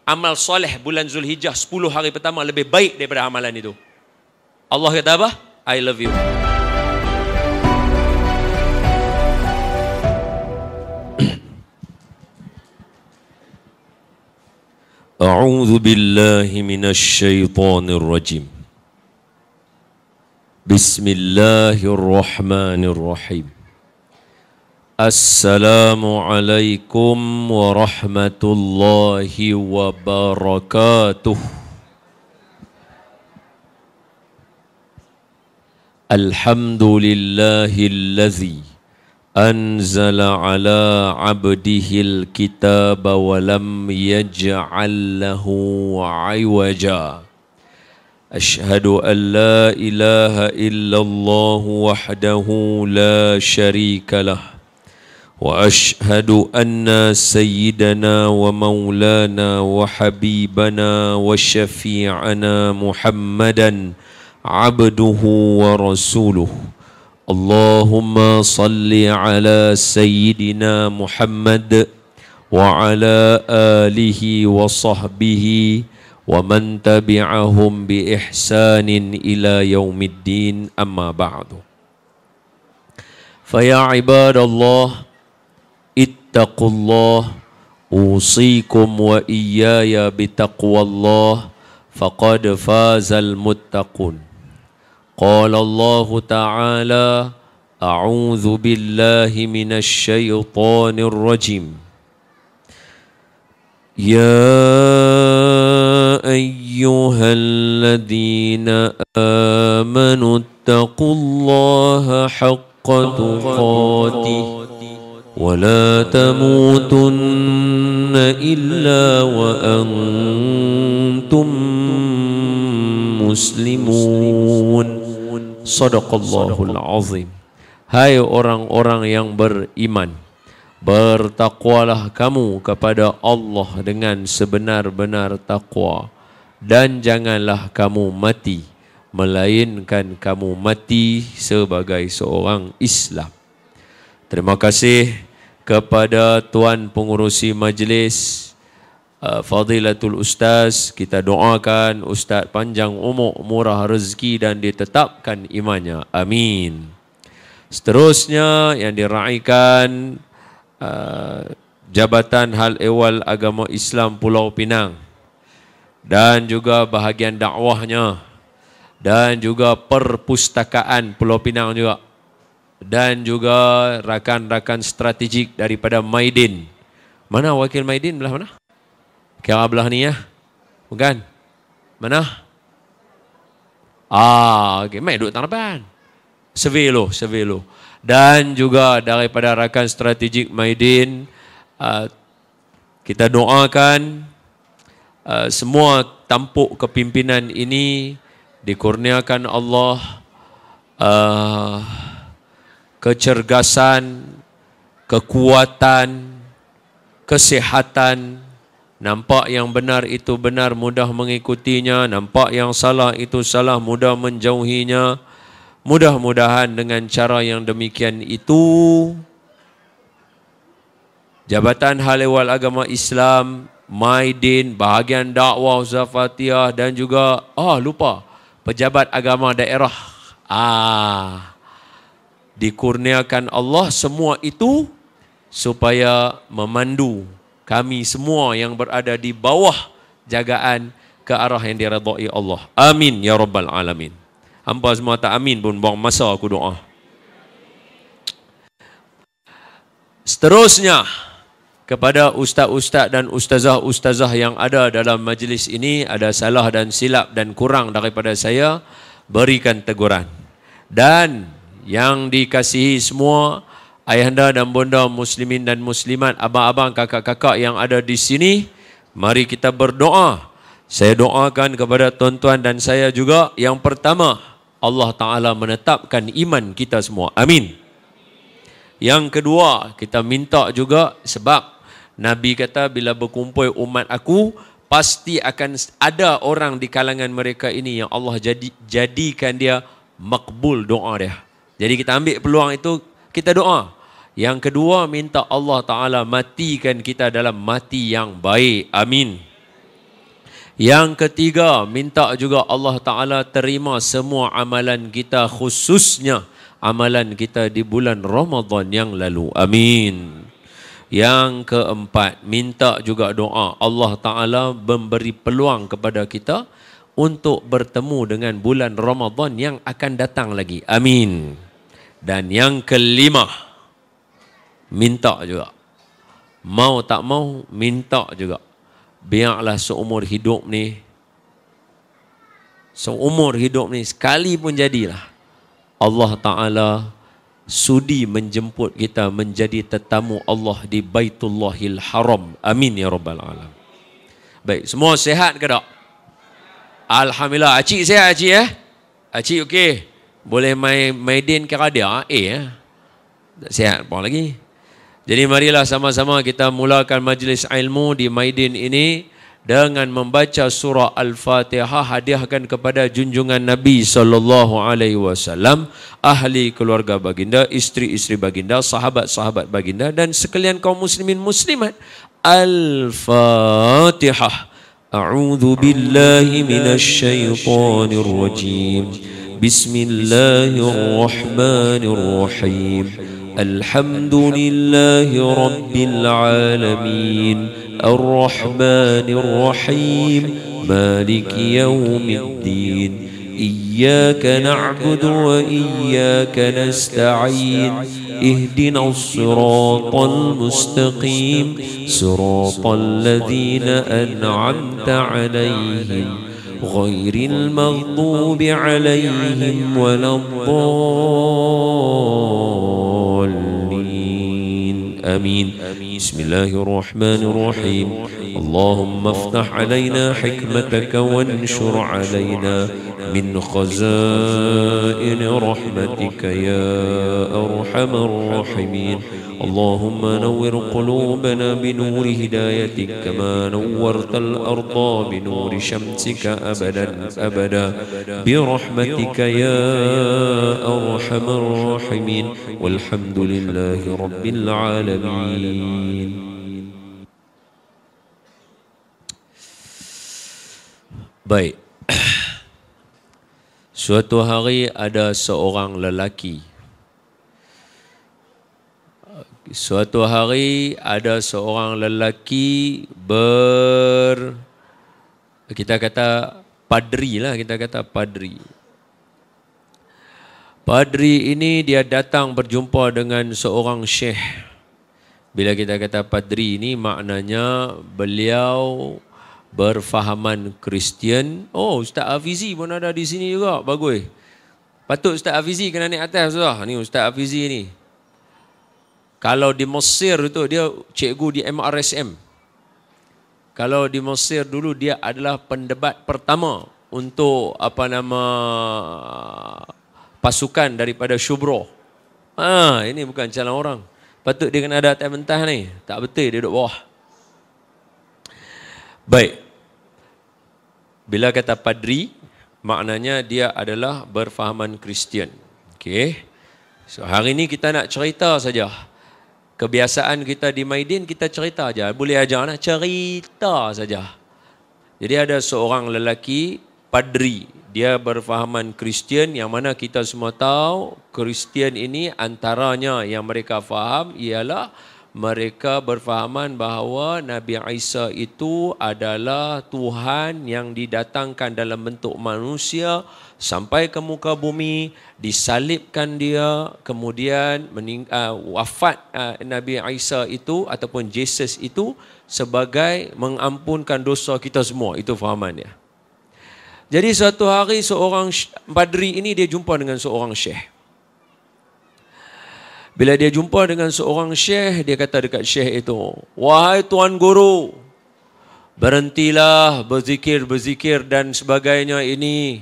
amal soleh bulan Zulhijjah 10 hari pertama lebih baik daripada amalan itu. Allah kata apa? I love you. A'udzu billahi minasy syaithanir rajim. Bismillahirrahmanirrahim. Assalamualaikum warahmatullahi wabarakatuh. Alhamdulillahillazi anzala ala abdihil kitaba wa lam yaj'al lahu 'iwaja. Ashhadu an la ilaha illallah wahdahu la syarika lah. Wa ashhadu anna sayyidana wa maulana wa habibana wa syafi'ana Muhammadan abduhu wa rasuluh. Allahumma salli ala sayyidina Muhammad wa ala alihi wa sahbihi wa man tabi'ahum bi ihsanin ila yaumiddin, amma ba'du. Faya ibadallah, ittaqullah, usikum wa iyaya bitaqwallah, faqad fazal muttaqun. Qala Allah Ta'ala, a'udzu billahi minasy syaithanir rajim. Ya ayyuhalladzina amanu taqullaha haqqa tuqatih wa la tamutunna illa wa antum muslimun. Sadaqallahul azim. Hai orang-orang yang beriman, bertakwalah kamu kepada Allah dengan sebenar-benar takwa, dan janganlah kamu mati melainkan kamu mati sebagai seorang Islam. Terima kasih kepada Tuan Pengurusi Majlis, Fadilatul Ustaz. Kita doakan Ustaz panjang umur, murah rezeki dan ditetapkan imannya. Amin. Seterusnya yang diraikan Jabatan Hal Ehwal Agama Islam Pulau Pinang, dan juga bahagian dakwahnya, dan juga perpustakaan Pulau Pinang juga, dan juga rakan-rakan strategik daripada Maidin. Mana wakil Maidin, belah mana? Kira belah ni ya? Bukan? Mana? Okey, mai duduk tanggapan. Sevelo. Dan juga daripada rakan strategik Maidin, kita doakan semua tampuk kepimpinan ini dikurniakan Allah kecergasan, kekuatan, kesihatan. Nampak yang benar itu benar, mudah mengikutinya. Nampak yang salah itu salah, mudah menjauhinya. Mudah-mudahan dengan cara yang demikian itu, Jabatan Hal Ehwal Agama Islam, Maidin, bahagian dakwah Ustaz Fatihah, dan juga pejabat agama daerah dikurniakan Allah semua itu supaya memandu kami semua yang berada di bawah jagaan ke arah yang diredai Allah. Amin ya rabbal alamin. Hampa semua tak amin pun buang masa aku doa. Seterusnya, kepada ustaz-ustaz dan ustazah-ustazah yang ada dalam majlis ini, ada salah dan silap dan kurang daripada saya, berikan teguran. Dan yang dikasihi semua ayahanda dan bunda muslimin dan muslimat, abang-abang, kakak-kakak yang ada di sini, mari kita berdoa. Saya doakan kepada tuan-tuan dan saya juga, yang pertama, Allah Ta'ala menetapkan iman kita semua. Amin. Yang kedua, kita minta juga, sebab Nabi kata bila berkumpul umat aku, pasti akan ada orang di kalangan mereka ini yang Allah jadikan dia makbul doa dia. Jadi kita ambil peluang itu, kita doa. Yang kedua, minta Allah Ta'ala matikan kita dalam mati yang baik. Amin. Yang ketiga, minta juga Allah Ta'ala terima semua amalan kita, khususnya amalan kita di bulan Ramadan yang lalu. Amin. Yang keempat, minta juga doa Allah Ta'ala memberi peluang kepada kita untuk bertemu dengan bulan Ramadan yang akan datang lagi. Amin. Dan yang kelima, minta juga. Mau tak mau, minta juga. Biarlah seumur hidup ni sekali pun jadilah Allah Ta'ala sudi menjemput kita menjadi tetamu Allah di Baitullahil Haram. Amin ya Rabbal Alamin. Baik, semua sihat ke tak? Alhamdulillah. Acik sihat acik ya? Acik okey? Boleh main ke radia? Tak sihat apa lagi? Jadi marilah sama-sama kita mulakan majlis ilmu di Maidin ini dengan membaca surah Al-Fatihah, hadiahkan kepada junjungan Nabi SAW, ahli keluarga baginda, isteri-isteri baginda, sahabat-sahabat baginda dan sekalian kaum muslimin muslimat. Al-Fatihah. A'udzu billahi minasy syaithanir rajim. Bismillahirrahmanirrahim. Alhamdulillahi rabbil alamin. الرحمن الرحيم مالك يوم الدين إياك نعبد وإياك نستعين اهدنا الصراط المستقيم صراط الذين أنعمت عليهم غير المغضوب عليهم ولا الضالين آمين. بسم الله الرحمن الرحيم. اللهم افتح علينا حكمتك وانشر علينا من خزائن رحمتك يا أرحم الراحمين. اللهم نور قلوبنا بنور هدايتك كما نورت الأرض بنور شمسك أبدا أبدا برحمتك يا أرحم الراحمين. والحمد لله رب العالمين. Baik. Suatu hari ada seorang lelaki. Kita kata padri lah, padri. Padri ini dia datang berjumpa dengan seorang syekh. Bila kita kata padri ini maknanya beliau berfahaman Kristian. Oh, Ustaz Hafizi pun ada di sini juga. Bagus. Patut Ustaz Hafizi kena naik atas sudah. Ni Ustaz Hafizi ni. Kalau di Mesir itu dia cikgu di MRSM. Kalau di Mesir dulu dia adalah pendebat pertama untuk pasukan daripada Shubro. Ini bukan calon orang. Patut dia kena ada atas mentah ni. Tak betul dia duduk bawah. Baik. Bila kata padri, maknanya dia adalah berfahaman Kristian. Okey. So hari ini kita nak cerita saja. Kebiasaan kita di Maidin, kita cerita aja. Boleh ajar nak cerita saja. Jadi ada seorang lelaki padri, dia berfahaman Kristian, yang mana kita semua tahu Kristian ini antaranya yang mereka faham ialah mereka berfahaman bahawa Nabi Isa itu adalah Tuhan yang didatangkan dalam bentuk manusia sampai ke muka bumi, disalibkan dia, kemudian wafat Nabi Isa itu ataupun Jesus itu sebagai mengampunkan dosa kita semua. Itu fahaman dia. Jadi suatu hari seorang padri ini dia jumpa dengan seorang syekh. Bila dia jumpa dengan seorang syekh, dia kata dekat syekh itu, "Wahai Tuan Guru, berhentilah berzikir dan sebagainya ini.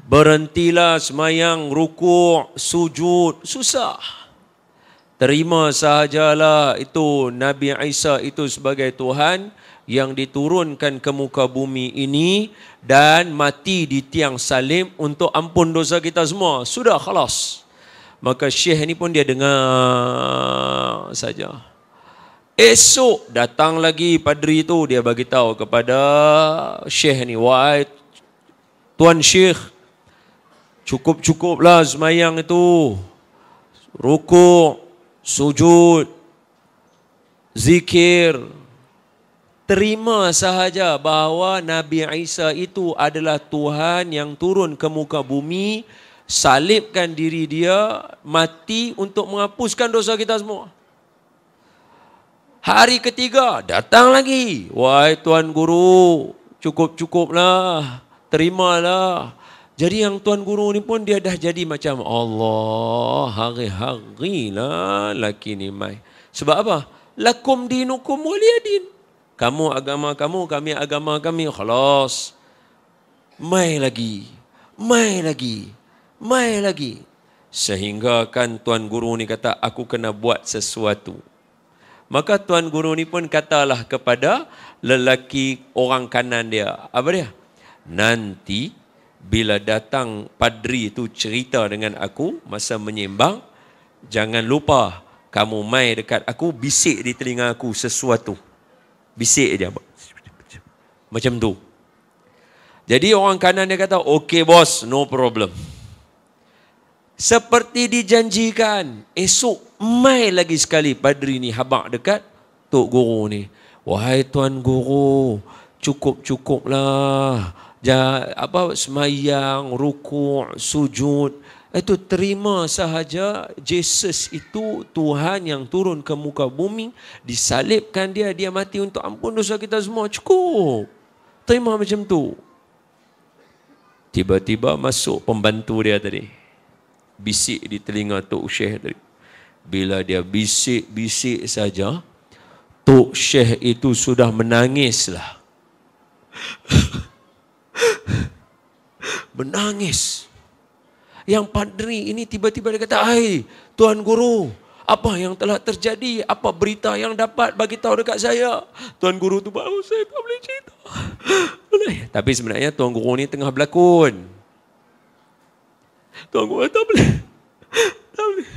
Berhentilah semayang, rukuk, sujud, susah. Terima sahajalah itu Nabi Isa itu sebagai Tuhan yang diturunkan ke muka bumi ini dan mati di tiang salib untuk ampun dosa kita semua. Sudah, khalas." Maka syekh ni pun dia dengar saja. Esok datang lagi padri tu, dia bagi tahu kepada Syekh ni, wahai Tuan Syekh, cukup-cukuplah semayang itu. Rukuk, sujud, zikir. Terima sahaja bahawa Nabi Isa itu adalah Tuhan yang turun ke muka bumi, salibkan diri dia, mati untuk menghapuskan dosa kita semua. Hari ketiga datang lagi, wahai Tuan Guru, cukup-cukuplah, terimalah. Jadi yang Tuan Guru ni pun dia dah jadi macam Allah, hari-hari lah laki ni mai. Sebab apa? Lakum dinukum waliyadin. Kamu agama kamu, kami agama kami. Khalas. Mai lagi. Mai lagi. Mai lagi. Sehingga kan Tuan Guru ni kata, aku kena buat sesuatu. Maka Tuan Guru ni pun katalah kepada lelaki orang kanan dia. Apa dia? Nanti bila datang padri tu cerita dengan aku masa menyembang, jangan lupa kamu mai dekat aku, bisik di telinga aku sesuatu. Bisik je. Macam tu. Jadi orang kanan dia kata, okey bos, no problem. Seperti dijanjikan, esok mai lagi sekali padri ni habaq dekat Tok Guru ni. Wahai Tuan Guru, cukup-cukuplah. Semayang, rukuk, sujud. Itu terima sahaja Jesus itu Tuhan yang turun ke muka bumi, disalibkan dia mati untuk ampun dosa kita semua. Cukup. Terima macam tu. Tiba-tiba masuk pembantu dia tadi. Bisik di telinga Tok Syekh tadi. Bila dia bisik-bisik saja, Tok Syekh itu sudah menangislah. Menangis. Yang padri ini tiba-tiba dia kata, hai Tuan Guru, apa yang telah terjadi? Apa berita yang dapat bagi tahu dekat saya? Tuan Guru tu baru, saya tak boleh cerita. Tapi sebenarnya Tuan Guru ni tengah berlakon. Tuan Guru tak boleh. Tak boleh.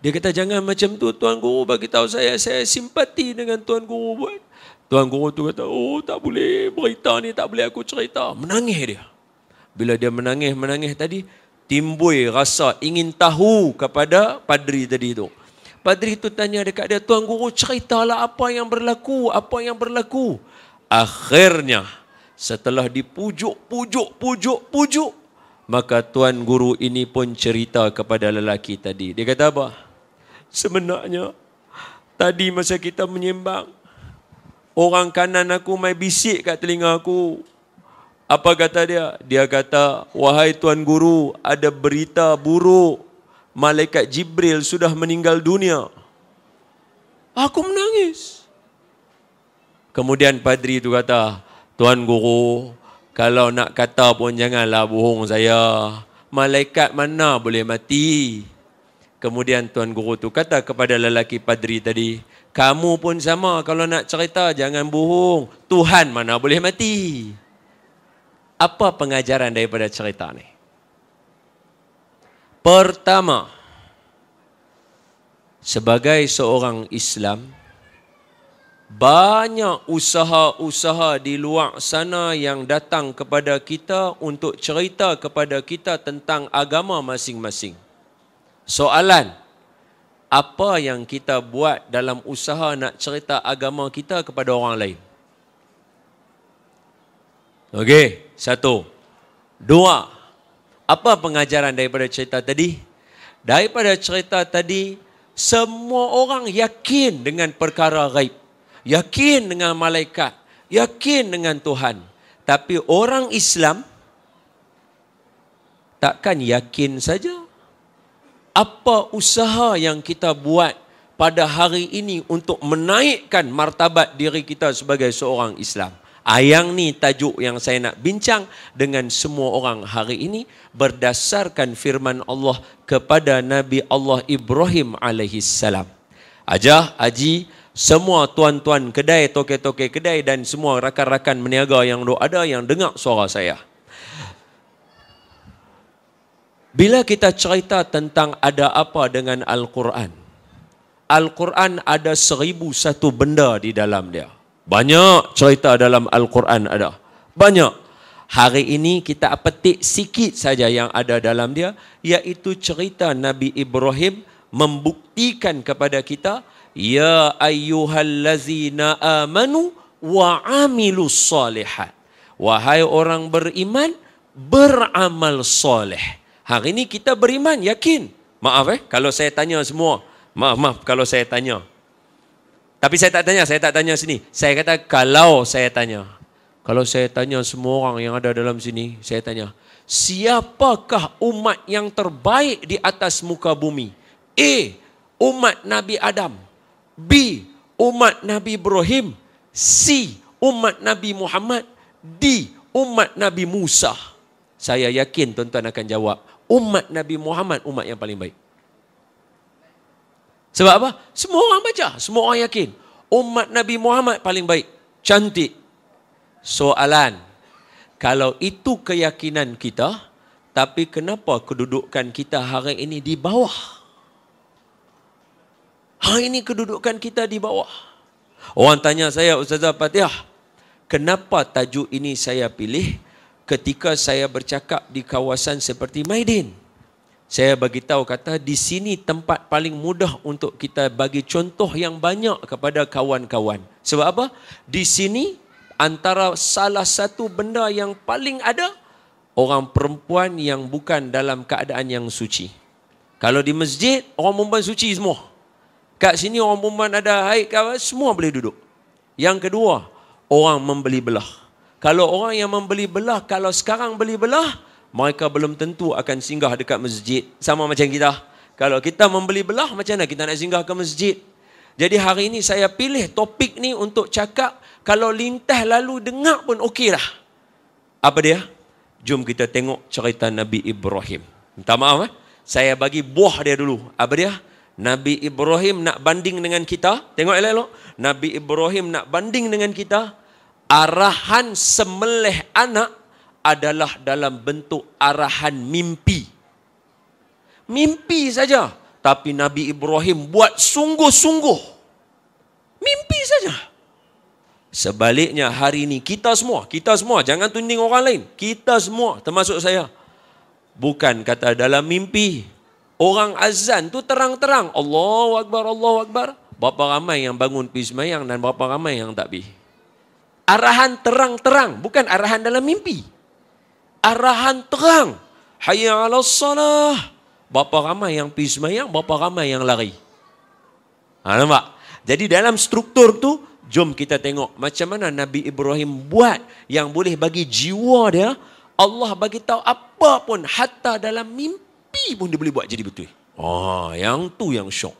Dia kata, jangan macam tu Tuan Guru, bagi tahu saya simpati dengan Tuan Guru buat. Tuan Guru tu kata, oh tak boleh, berita ni tak boleh aku cerita. Menangis dia. Bila dia menangis tadi, timbul rasa ingin tahu kepada padri tadi tu. Padri tu tanya dekat dia, Tuan Guru ceritalah apa yang berlaku. Akhirnya, setelah dipujuk, maka Tuan Guru ini pun cerita kepada lelaki tadi. Dia kata apa? Sebenarnya, tadi masa kita menyembang, orang kanan aku mai bisik kat telinga aku. Apa kata dia? Dia kata, wahai Tuan Guru, ada berita buruk. Malaikat Jibril sudah meninggal dunia. Aku menangis. Kemudian padri itu kata, Tuan Guru, kalau nak kata pun janganlah bohong saya. Malaikat mana boleh mati? Kemudian Tuan Guru tu kata kepada lelaki padri tadi, kamu pun sama, kalau nak cerita jangan bohong. Tuhan mana boleh mati? Apa pengajaran daripada cerita ni? Pertama, sebagai seorang Islam, banyak usaha-usaha di luar sana yang datang kepada kita untuk cerita kepada kita tentang agama masing-masing. Soalan, apa yang kita buat dalam usaha nak cerita agama kita kepada orang lain? Okey, 1. 2, apa pengajaran daripada cerita tadi? Daripada cerita tadi, semua orang yakin dengan perkara ghaib. Yakin dengan malaikat. Yakin dengan Tuhan. Tapi orang Islam takkan yakin saja. Apa usaha yang kita buat pada hari ini untuk menaikkan martabat diri kita sebagai seorang Islam? Yang ni tajuk yang saya nak bincang dengan semua orang hari ini berdasarkan firman Allah kepada Nabi Allah Ibrahim alaihissalam. Ajah, Haji, semua tuan-tuan kedai, tokek-tokek kedai dan semua rakan-rakan meniaga yang ada yang dengar suara saya. Bila kita cerita tentang ada apa dengan Al-Quran, Al-Quran ada 1001 benda di dalam dia. Banyak cerita dalam Al-Quran ada. Banyak. Hari ini kita petik sikit saja yang ada dalam dia, iaitu cerita Nabi Ibrahim membuktikan kepada kita, ya ayyuhallazina amanu wa amilus salihat. Wahai orang beriman, beramal soleh. Hari ini kita beriman, yakin. Maaf kalau saya tanya semua. Maaf kalau saya tanya. Tapi saya tak tanya sini. Saya kata kalau saya tanya. Kalau saya tanya semua orang yang ada dalam sini, saya tanya, siapakah umat yang terbaik di atas muka bumi? A, umat Nabi Adam. B, umat Nabi Ibrahim. C, umat Nabi Muhammad. D, umat Nabi Musa. Saya yakin tuan-tuan akan jawab, umat Nabi Muhammad umat yang paling baik. Sebab apa? Semua orang baca, semua orang yakin. Umat Nabi Muhammad paling baik. Cantik. Soalan, kalau itu keyakinan kita, tapi kenapa kedudukan kita hari ini di bawah? Hari ini kedudukan kita di bawah. Orang tanya saya, Ustazah Fatihah, kenapa tajuk ini saya pilih ketika saya bercakap di kawasan seperti Maidin? Saya bagi tahu kata di sini tempat paling mudah untuk kita bagi contoh yang banyak kepada kawan-kawan. Sebab apa? Di sini antara salah satu benda yang paling ada, orang perempuan yang bukan dalam keadaan yang suci. Kalau di masjid, orang perempuan suci semua. Kat sini orang perempuan ada haid, semua boleh duduk. Yang kedua, orang membeli belah. Kalau orang yang membeli belah, kalau sekarang beli belah, mereka belum tentu akan singgah dekat masjid. Sama macam kita. Kalau kita membeli belah, macam mana kita nak singgah ke masjid? Jadi hari ini saya pilih topik ni untuk cakap, kalau lintas lalu dengar pun okey lah. Apa dia? Jom kita tengok cerita Nabi Ibrahim. Minta maaf saya bagi buah dia dulu. Apa dia? Nabi Ibrahim nak banding dengan kita. Tengok elok-elok. Nabi Ibrahim nak banding dengan kita. Arahan sembelih anak adalah dalam bentuk arahan mimpi. Mimpi saja. Tapi Nabi Ibrahim buat sungguh-sungguh. Mimpi saja. Sebaliknya hari ini kita semua, jangan tunding orang lain. Kita semua, termasuk saya. Bukan kata dalam mimpi. Orang azan tu terang-terang. Allahu Akbar, Allahu Akbar. Berapa ramai yang bangun pergi sembahyang dan berapa ramai yang tak pergi. Arahan terang-terang. Bukan arahan dalam mimpi. Arahan terang. Hayya 'alas salah. Berapa ramai yang pergi sembahyang, berapa ramai yang lari. Nampak? Jadi dalam struktur tu, jom kita tengok macam mana Nabi Ibrahim buat yang boleh bagi jiwa dia, Allah bagi tahu apa pun, hatta dalam mimpi pun dia boleh buat jadi betul. Yang tu yang syok.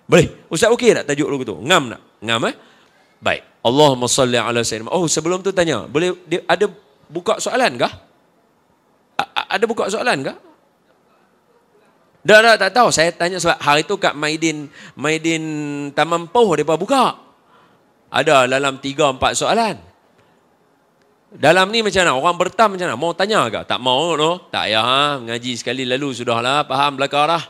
Boleh? Ustaz okey tak tajuk lu tu? Ngam tak? Ngam Baik. Allahumma salli ala sayyidina. Sebelum tu tanya, boleh ada buka soalan kah? Ada buka soalan kah? Dah tak tahu. Saya tanya sebab hari tu kat Maidin Taman Pauh mereka buka. Ada dalam 3-4 soalan. Dalam ni macam mana? Orang bertam macam mana? Mau tanya ke? Tak mau no? Tak ya. Ngaji sekali lalu sudahlah. Faham belakang dah.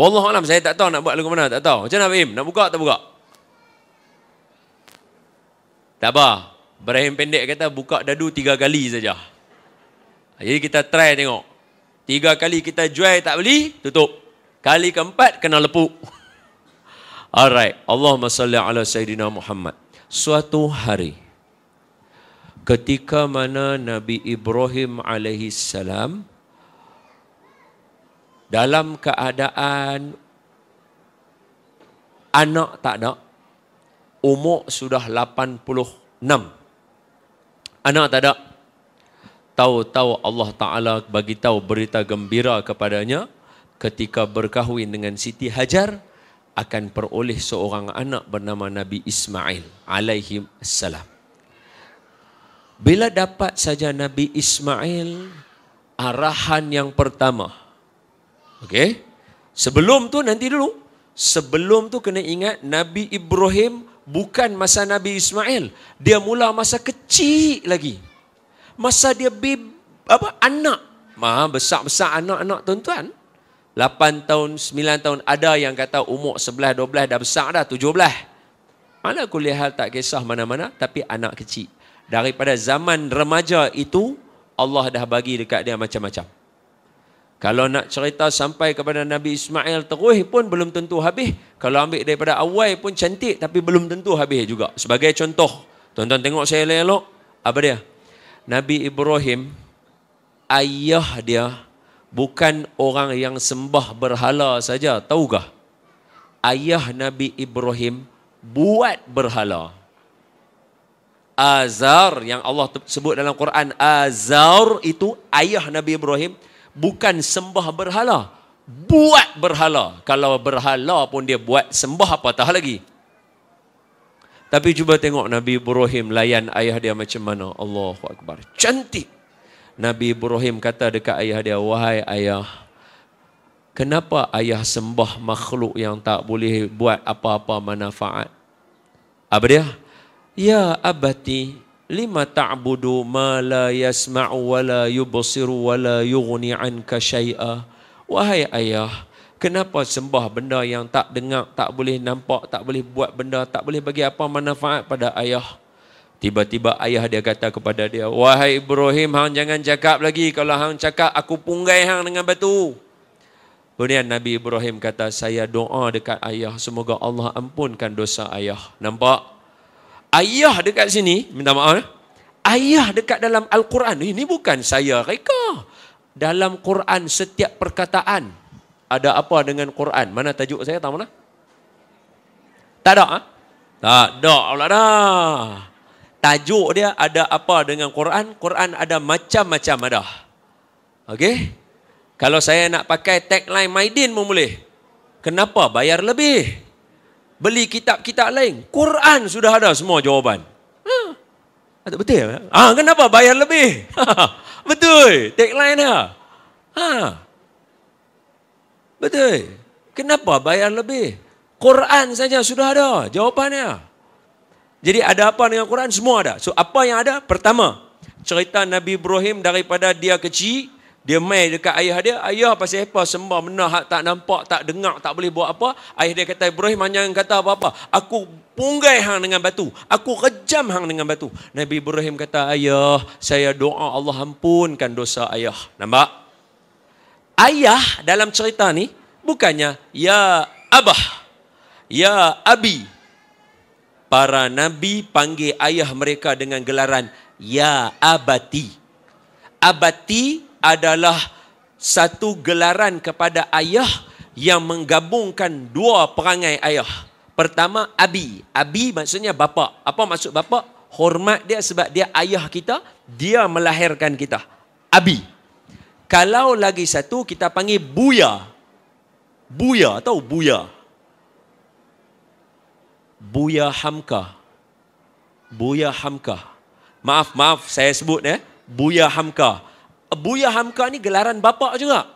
Wallahualam saya tak tahu nak buat lagu mana. Tak tahu. Macam mana Ibrahim? Nak buka tak buka? Tak apa. Ibrahim pendek kata buka dadu 3 kali saja. Jadi kita try tengok. 3 kali kita jual tak beli, tutup. Kali keempat kena lepuk. Alright. Allahumma salli ala Sayyidina Muhammad. Suatu hari, ketika mana Nabi Ibrahim alaihissalam dalam keadaan anak tak ada, umur sudah 86. Anak tak ada. Tahu-tahu Allah Ta'ala bagi tahu berita gembira kepadanya ketika berkahwin dengan Siti Hajar akan peroleh seorang anak bernama Nabi Ismail alaihi assalam. Bila dapat saja Nabi Ismail, arahan yang pertama. Okey? Sebelum tu nanti dulu. Sebelum tu kena ingat Nabi Ibrahim bukan masa Nabi Ismail. Dia mula masa kecil lagi. Masa dia anak. Besar-besar anak-anak tuan-tuan. 8 tahun, 9 tahun. Ada yang kata umur 11, 12 dah besar dah, 17. Ala kulli hal tak kisah mana-mana, tapi anak kecil. Daripada zaman remaja itu, Allah dah bagi dekat dia macam-macam. Kalau nak cerita sampai kepada Nabi Ismail terus pun belum tentu habis. Kalau ambil daripada awal pun cantik, tapi belum tentu habis juga. Sebagai contoh, tuan-tuan tengok saya elok. Apa dia? Nabi Ibrahim, ayah dia bukan orang yang sembah berhala saja. Tahukah? Ayah Nabi Ibrahim buat berhala. Azar yang Allah sebut dalam Quran, Azar itu ayah Nabi Ibrahim, bukan sembah berhala, buat berhala. Kalau berhala pun dia buat, sembah apatah lagi. Tapi cuba tengok Nabi Ibrahim layan ayah dia macam mana. Allahu Akbar. Cantik. Nabi Ibrahim kata dekat ayah dia, wahai ayah, kenapa ayah sembah makhluk yang tak boleh buat apa-apa manfaat? Apa dia? Ya abati, lima ta'budu ma la yasma'u wa la yubsiru wa la yughni anka syai'a. Wahai ayah, kenapa sembah benda yang tak dengar, tak boleh nampak, tak boleh buat benda, tak boleh bagi apa manfaat pada ayah? Tiba-tiba ayah dia kata kepada dia, wahai Ibrahim, hang jangan cakap lagi. Kalau hang cakap, aku punggai hang dengan batu. Kemudian Nabi Ibrahim kata, saya doa dekat ayah, semoga Allah ampunkan dosa ayah. Nampak? Ayah dekat sini, minta maaf, ayah dekat dalam Al-Quran. Ini bukan saya reka. Dalam Quran setiap perkataan ada apa dengan Quran? Mana tajuk saya tahu mana? Tak ada, ha? Tak ada Allah dah. Tajuk dia ada apa dengan Quran? Quran ada macam-macam ada. Okey? Kalau saya nak pakai tagline Maidin pun boleh. Kenapa bayar lebih? Beli kitab-kitab lain. Quran sudah ada semua jawapan. Betul? Kenapa bayar lebih? Betul. Tagline dia. Betul. Kenapa bayar lebih? Quran saja sudah ada jawapannya. Jadi ada apa dengan Quran? Semua ada. So apa yang ada? Pertama, cerita Nabi Ibrahim daripada dia kecil. Dia main dekat ayah dia. Ayah pasal apa sembah benda hak tak nampak, tak dengar, tak boleh buat apa. Ayah dia kata, Ibrahim jangan kata apa-apa. Aku punggai hang dengan batu. Aku kejam hang dengan batu. Nabi Ibrahim kata, ayah, saya doa Allah ampunkan dosa ayah. Nampak? Ayah dalam cerita ni bukannya ya abah, ya abi. Para nabi panggil ayah mereka dengan gelaran ya abati. Abati adalah satu gelaran kepada ayah yang menggabungkan dua perangai ayah. Pertama, abi. Abi maksudnya bapa. Apa maksud bapa? Hormat dia sebab dia ayah kita, dia melahirkan kita. Abi. Kalau lagi satu, kita panggil buya. Buya, tahu buya? Buya Hamka. Buya Hamka. Maaf, saya sebut Buya Hamka. Buya Hamka ni gelaran bapa juga.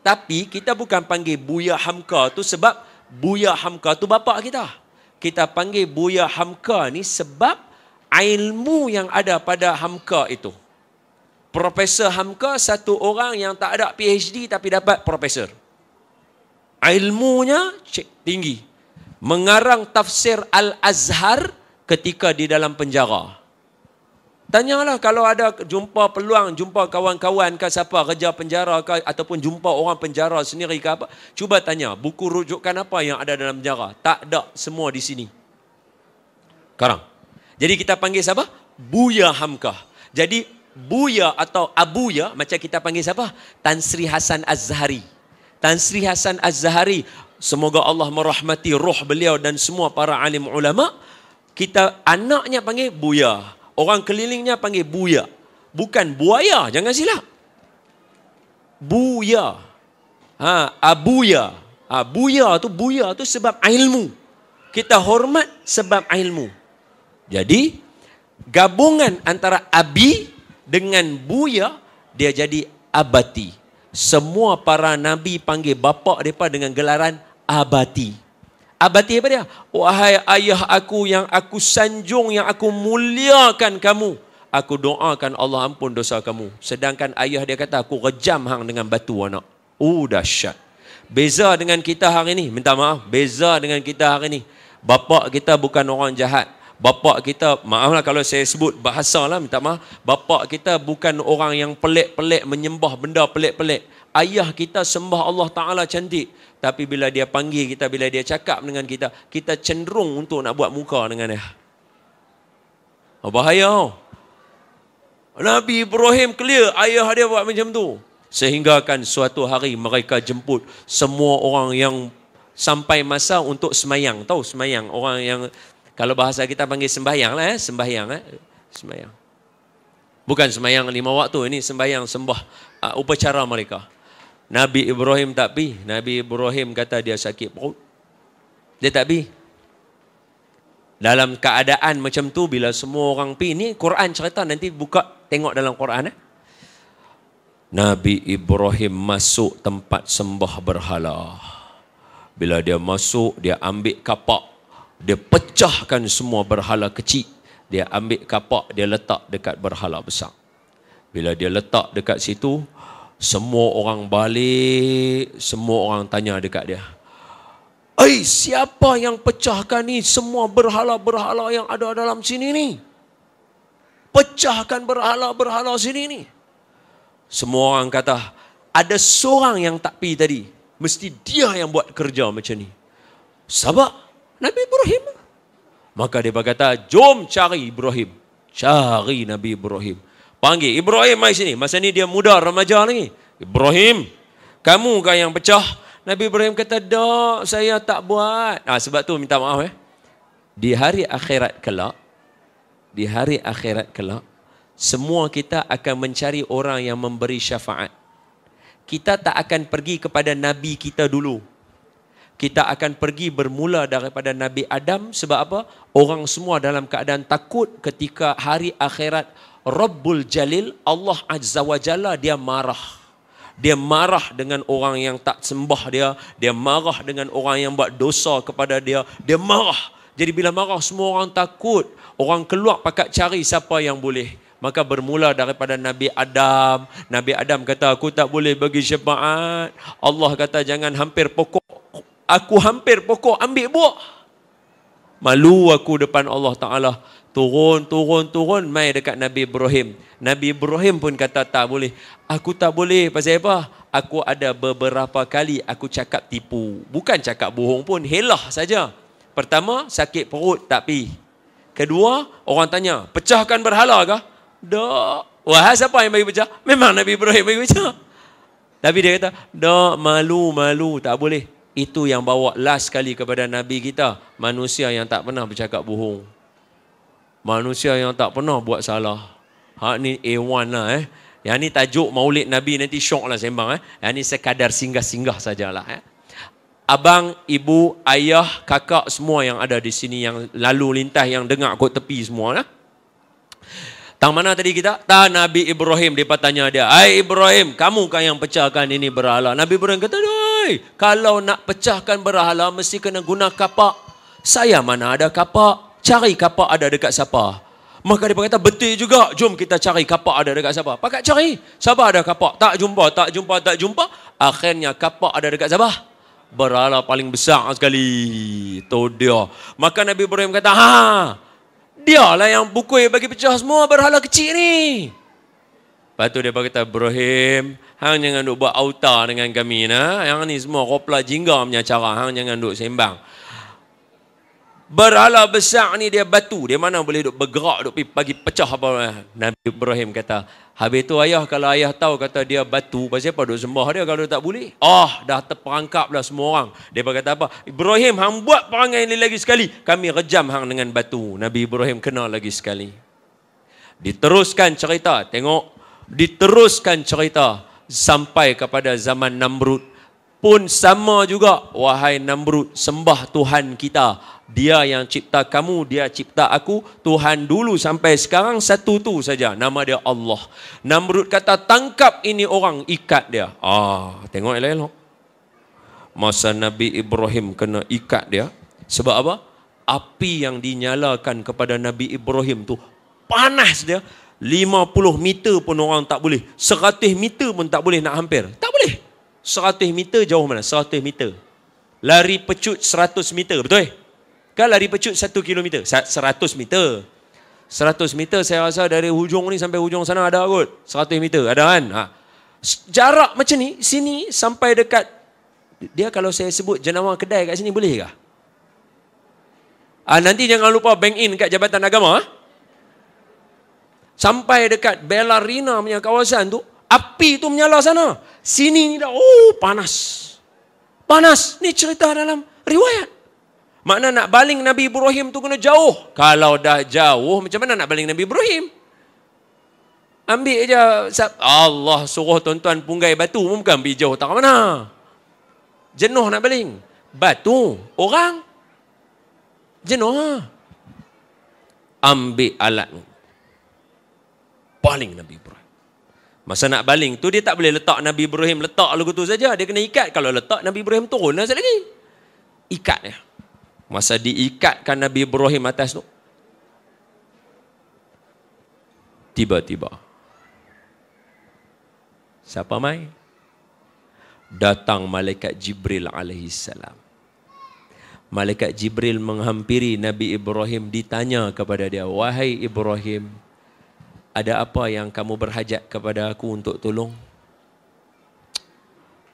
Tapi kita bukan panggil Buya Hamka tu sebab Buya Hamka tu bapa kita. Kita panggil Buya Hamka ni sebab ilmu yang ada pada Hamka itu. Profesor Hamka satu orang yang tak ada PhD tapi dapat profesor. Ilmunya tinggi. Mengarang tafsir Al-Azhar ketika di dalam penjara. Tanyalah kalau ada jumpa peluang, jumpa kawan-kawan ke siapa kerja penjara ke ataupun jumpa orang penjara sendiri ke apa. Cuba tanya, buku rujukan apa yang ada dalam penjara? Tak ada, semua di sini. Sekarang. Jadi kita panggil siapa? Buya Hamka. Jadi Buya atau Abuya macam kita panggil siapa? Tan Sri Hasan Az-Zahari. Tan Sri Hasan Az-Zahari, semoga Allah merahmati roh beliau dan semua para alim ulama. Kita anaknya panggil Buya. Orang kelilingnya panggil Buya. Bukan buaya, jangan silap. Buya. Abuya. Buya tu sebab ilmu. Kita hormat sebab ilmu. Jadi, gabungan antara abi dengan buya, dia jadi abati. Semua para nabi panggil bapa mereka dengan gelaran abati. Abati apa dia? Wahai ayah aku yang aku sanjung, yang aku muliakan kamu. Aku doakan Allah ampun dosa kamu. Sedangkan ayah dia kata, aku rejam hang dengan batu anak. Dahsyat. Beza dengan kita hari ni, minta maaf, beza dengan kita hari ni. Bapa kita bukan orang jahat. Bapa kita, maaflah kalau saya sebut bahasa lah, minta maaf. Bapa kita bukan orang yang pelik-pelik menyembah benda pelik-pelik. Ayah kita sembah Allah Ta'ala cantik. Tapi bila dia panggil kita, bila dia cakap dengan kita, kita cenderung untuk nak buat muka dengan dia. Bahaya. Nabi Ibrahim clear, ayah dia buat macam tu. Sehingga kan suatu hari mereka jemput semua orang yang sampai masa untuk semayang. Tahu semayang? Orang yang, kalau bahasa kita panggil sembahyang lah, sembahyang. Sembahyang. Bukan sembahyang 5 waktu, ini sembahyang sembah upacara mereka. Nabi Ibrahim tak pi. Nabi Ibrahim kata dia sakit perut. Dia tak pi. Dalam keadaan macam tu, bila semua orang pi, ni Quran cerita, nanti buka tengok dalam Quran. Nabi Ibrahim masuk tempat sembah berhala. Bila dia masuk, dia ambil kapak. Dia pecahkan semua berhala kecil. Dia ambil kapak, dia letak dekat berhala besar. Bila dia letak dekat situ, semua orang balik, semua orang tanya dekat dia. Siapa yang pecahkan ni semua berhala-berhala yang ada dalam sini ni? Pecahkan berhala-berhala sini ni. Semua orang kata, ada seorang yang tak pi tadi. Mesti dia yang buat kerja macam ni. Sebab Nabi Ibrahim. Maka dia berkata, jom cari Ibrahim. Cari Nabi Ibrahim. Panggil, Ibrahim mai sini. Masa ni dia muda, remaja lagi. Ibrahim, kamu kah yang pecah? Nabi Ibrahim kata, tak, saya tak buat. Sebab tu minta maaf. Di hari akhirat kelak, semua kita akan mencari orang yang memberi syafaat. Kita tak akan pergi kepada Nabi kita dulu. Kita akan pergi bermula daripada Nabi Adam. Sebab apa? Orang semua dalam keadaan takut ketika hari akhirat. Rabbul Jalil, Allah Azza wa Jalla, dia marah. Dia marah dengan orang yang tak sembah dia. Dia marah dengan orang yang buat dosa kepada dia. Dia marah. Jadi bila marah, semua orang takut. Orang keluar pakat cari siapa yang boleh. Maka bermula daripada Nabi Adam. Nabi Adam kata, aku tak boleh bagi syafaat. Allah kata, jangan hampir pokok. Aku hampir pokok, ambil buah. Malu aku depan Allah Ta'ala. Turun, mai dekat Nabi Ibrahim. Nabi Ibrahim pun kata, tak boleh. Aku tak boleh, pasal apa? Aku ada beberapa kali aku cakap tipu. Bukan cakap bohong pun, helah saja. Pertama, sakit perut, tak pi. Kedua, orang tanya, pecahkan berhala kah? Tak. Wah, siapa yang bagi pecah? Memang Nabi Ibrahim bagi pecah. Tapi dia kata, tak, malu, tak boleh. Itu yang bawa last kali kepada Nabi kita. Manusia yang tak pernah bercakap bohong. Manusia yang tak pernah buat salah. Ni A1 lah. Yang ni tajuk maulid Nabi, nanti syok lah sembang. Yang ni sekadar singgah-singgah sajalah. Abang, ibu, ayah, kakak semua yang ada di sini, yang lalu lintas, yang dengar kot tepi semua. Tang mana tadi kita? Nabi Ibrahim, dia tanya dia. Ibrahim, kamu kan yang pecahkan ini berhala? Nabi Ibrahim kata, kalau nak pecahkan berhala, mesti kena guna kapak. Saya mana ada kapak? Cari kapak ada dekat siapa? Maka dia berkata, betul juga. Jom kita cari kapak ada dekat siapa? Pakat cari. Siapa ada kapak? Tak jumpa. Akhirnya kapak ada dekat siapa? Berhala paling besar sekali. Itu dia. Maka Nabi Ibrahim kata, dialah yang pukul bagi pecah semua berhala kecil ni. Lepas tu dia berkata, Ibrahim, hang jangan duk buat auta dengan kami. Yang ni semua kopla jingga punya cara. Hang jangan duk sembang. Berhala besar ni dia batu. Dia mana boleh duk bergerak, duk bagi pecah apa. Nabi Ibrahim kata, habis tu ayah, kalau ayah tahu kata dia batu, pasal apa duk sembah dia kalau tak boleh? Dah terperangkap lah semua orang. Dia berkata apa? Ibrahim, hang buat perangai ni lagi sekali, kami rejam hang dengan batu. Nabi Ibrahim kena lagi sekali. Diteruskan cerita, tengok. Diteruskan cerita sampai kepada zaman Namrud. Pun sama juga, wahai Namrud, sembah Tuhan kita. Dia yang cipta kamu, dia cipta aku. Tuhan dulu sampai sekarang satu tu saja, nama dia Allah. Namrud kata, tangkap ini orang, ikat dia. Tengok elok-elok. Masa Nabi Ibrahim kena ikat dia. Sebab apa? Api yang dinyalakan kepada Nabi Ibrahim tu panas dia. 50 meter pun orang tak boleh. 100 meter pun tak boleh nak hampir. Tak boleh. 100 meter jauh mana? 100 meter. Lari pecut 100 meter, betul? Kan lari pecut 1 kilometer, 100 meter. 100 meter saya rasa dari hujung ni sampai hujung sana ada kot. 100 meter, ada kan? Jarak macam ni, sini sampai dekat, dia kalau saya sebut jenama kedai kat sini boleh ke? Nanti jangan lupa bank in kat Jabatan Agama. Sampai dekat Bellarina punya kawasan tu, api tu menyala sana. Sini ni dah, panas. Panas. Ni cerita dalam riwayat. Makna nak baling Nabi Ibrahim tu kena jauh. Kalau dah jauh, macam mana nak baling Nabi Ibrahim? Ambil je. Allah suruh tuan-tuan punggai batu pun bukan pergi jauh tak ke mana. Jenuh nak baling. Batu, orang. Jenuh. Ambil alat. Baling Nabi Ibrahim. Masa nak baling tu, dia tak boleh letak Nabi Ibrahim letak lagu tu saja. Dia kena ikat. Kalau letak Nabi Ibrahim turun lah lagi. Ikat dia. Masa diikatkan Nabi Ibrahim atas tu, tiba-tiba siapa mai? Datang malaikat Jibril alaihissalam. Malaikat Jibril menghampiri Nabi Ibrahim, ditanya kepada dia, wahai Ibrahim, ada apa yang kamu berhajat kepada aku untuk tolong?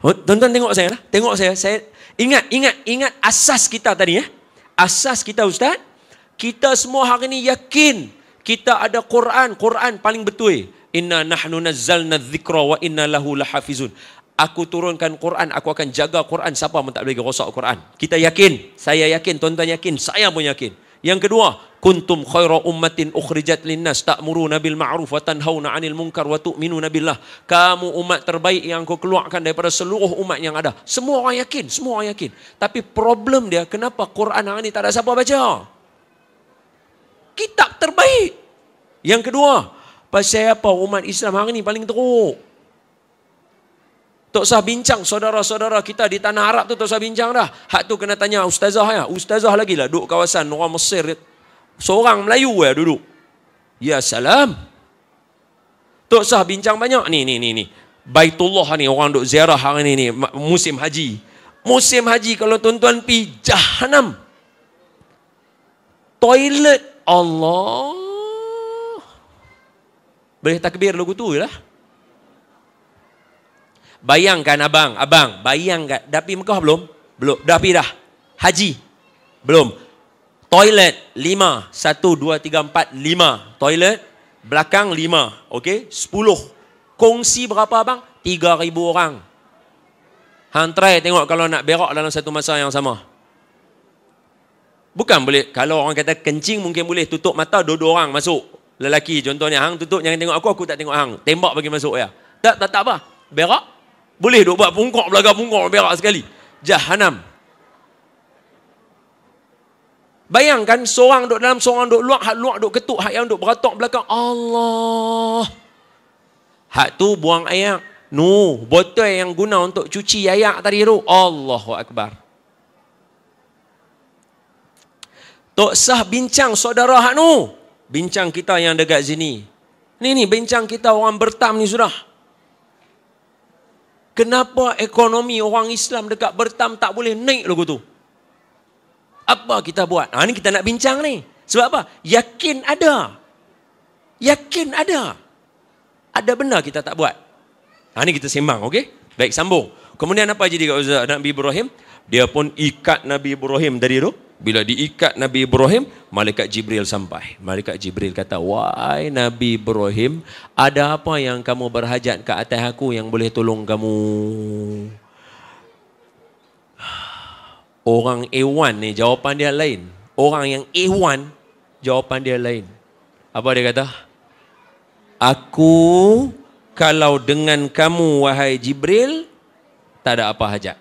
Tuan-tuan tengok saya lah. Tengok saya. Saya ingat asas kita tadi ya. Asas kita Ustaz, kita semua hari ni yakin kita ada Quran. Quran paling betul. Inna nahnu nazzalna dzikra wa inna lahu lahafizun. Aku turunkan Quran, aku akan jaga Quran. Siapa pun tak boleh rosak Quran. Kita yakin, saya yakin, tuan-tuan yakin, saya pun yakin. Yang kedua, kuntum khaira ummatin ukhrijat linnas ta'muruna bil ma'ruf wa tanhauna 'anil munkar wa tu'minuna billah. Kamu umat terbaik yang aku keluarkan daripada seluruh umat yang ada. Semua orang yakin, semua orang yakin. Tapi problem dia, kenapa Quran hari ni tak ada siapa baca? Kitab terbaik. Yang kedua, pasal apa umat Islam hari ni paling teruk? Tak usah bincang saudara-saudara kita di tanah Arab tu, tak usah bincang dah. Hak tu kena tanya ustazah ya. Ustazah lagi lah duduk kawasan orang Mesir. Seorang Melayu ya duduk. Ya salam. Tak usah bincang banyak. Ni. Baitullah ni orang duduk ziarah hari ni musim haji. Musim haji kalau tuan-tuan pergi Jahannam. Toilet Allah. Boleh takbir lagu tu je lah. Bayangkan abang, bayangkan. Dah pergi Mekah belum? Belum. Dah pergi dah? Haji? Belum. Toilet 5. 1, 2, 3, 4, 5. Toilet. Belakang 5. Okey? 10. Kongsi berapa abang? 3,000 orang. Hang try tengok kalau nak berak dalam satu masa yang sama. Bukan boleh. Kalau orang kata kencing mungkin boleh tutup mata 2 orang masuk. Lelaki contohnya. Hang tutup jangan tengok aku tak tengok hang. Tembak bagi masuk ya. Tak apa. Berak. Boleh duk buat pungkok belakang pungkok berak sekali. Jahannam. Bayangkan seorang duk dalam, seorang duk luar, hak luar duk ketuk, hak yang duk beratok belakang. Allah. Hak tu buang air. No, botol yang guna untuk cuci air tadi tu. Allahu Akbar. Tok sah bincang saudara hak nu. Bincang kita yang dekat sini. Ni bincang kita orang Bertam ni sudah. Kenapa ekonomi orang Islam dekat Bertam tak boleh naik lagu tu? Apa kita buat? Ni kita nak bincang ni. Sebab apa? Yakin ada. Yakin ada. Ada benar kita tak buat. Ni kita sembang, okey? Baik, sambung. Kemudian apa jadi kat Ustaz Nabi Ibrahim? Dia pun ikat Nabi Ibrahim tadi tu. Bila diikat Nabi Ibrahim, Malaikat Jibril sampai. Malaikat Jibril kata, wahai Nabi Ibrahim, ada apa yang kamu berhajat ke atas aku yang boleh tolong kamu? Orang A1 ni jawapan dia lain. Orang yang A1 jawapan dia lain. Apa dia kata? Aku kalau dengan kamu wahai Jibril tak ada apa hajat.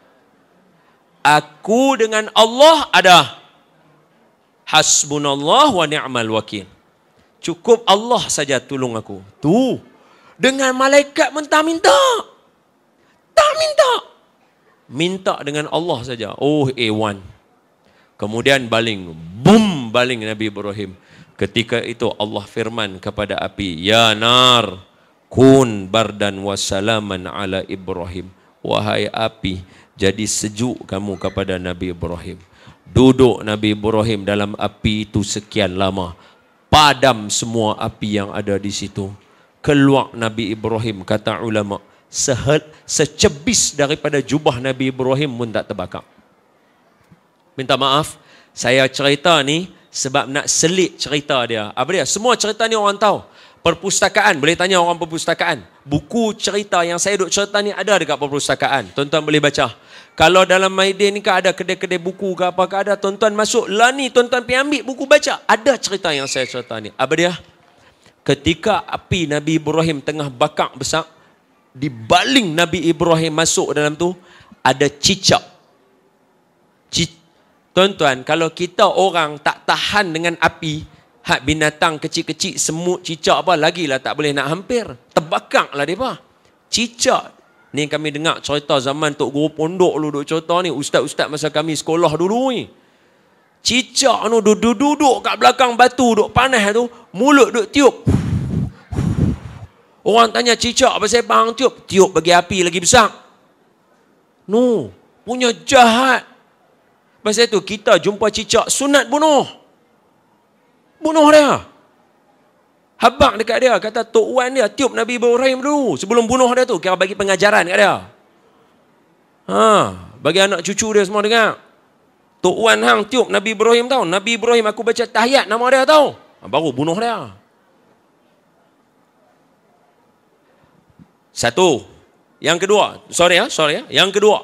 Aku dengan Allah ada. Hasbunallah wa ni'mal wakil. Cukup Allah saja tolong aku. Tu. Dengan malaikat minta-minta. Tak minta. Minta dengan Allah saja. Oh A1. Kemudian baling. Boom, baling Nabi Ibrahim. Ketika itu Allah firman kepada api, ya nar kun bardan wa salaman ala Ibrahim. wahai api, jadi sejuk kamu kepada Nabi Ibrahim. Duduk Nabi Ibrahim dalam api itu sekian lama. Padam semua api yang ada di situ. Keluar Nabi Ibrahim, kata ulama, secebis daripada jubah Nabi Ibrahim pun tak terbakar. Minta maaf, saya cerita ni sebab nak selit cerita dia. Apa dia? Semua cerita ni orang tahu. Perpustakaan, boleh tanya orang perpustakaan. Buku cerita yang saya duk cerita ni ada dekat perpustakaan. Tuan-tuan boleh baca. Kalau dalam Maidin ni ada kedai-kedai buku ke apa ke ada, tuan-tuan masuk lah ni, tuan-tuan pergi ambil buku baca. Ada cerita yang saya cerita ni. Apa dia? Ketika api Nabi Ibrahim tengah bakar besar, dibaling Nabi Ibrahim masuk dalam tu, ada cicak. Tuan-tuan, kalau kita orang tak tahan dengan api, hak binatang kecil-kecil, semut, cicak apa, lagilah tak boleh nak hampir. Terbakar lah mereka. Cicak. Ni kami dengar cerita zaman Tok Guru Pondok dulu duk cerita ni, ustaz-ustaz masa kami sekolah dulu ni. Cicak tu duduk kat belakang batu, duk panas tu, mulut duk tiup. Orang tanya cicak pasal apa hang tiup? Tiup bagi api lagi besar. No, punya jahat. Pasal tu kita jumpa cicak sunat bunuh. Bunuh dia. Habaq dekat dia, kata Tok Wan dia tiup Nabi Ibrahim dulu. Sebelum bunuh dia tu, kira bagi pengajaran kat dia. Bagi anak cucu dia semua dengar. Tok Wan hang tiup Nabi Ibrahim tau. Nabi Ibrahim aku baca tahiyat nama dia tau. Baru bunuh dia. Satu. Yang kedua. Sorry ya. Yang kedua.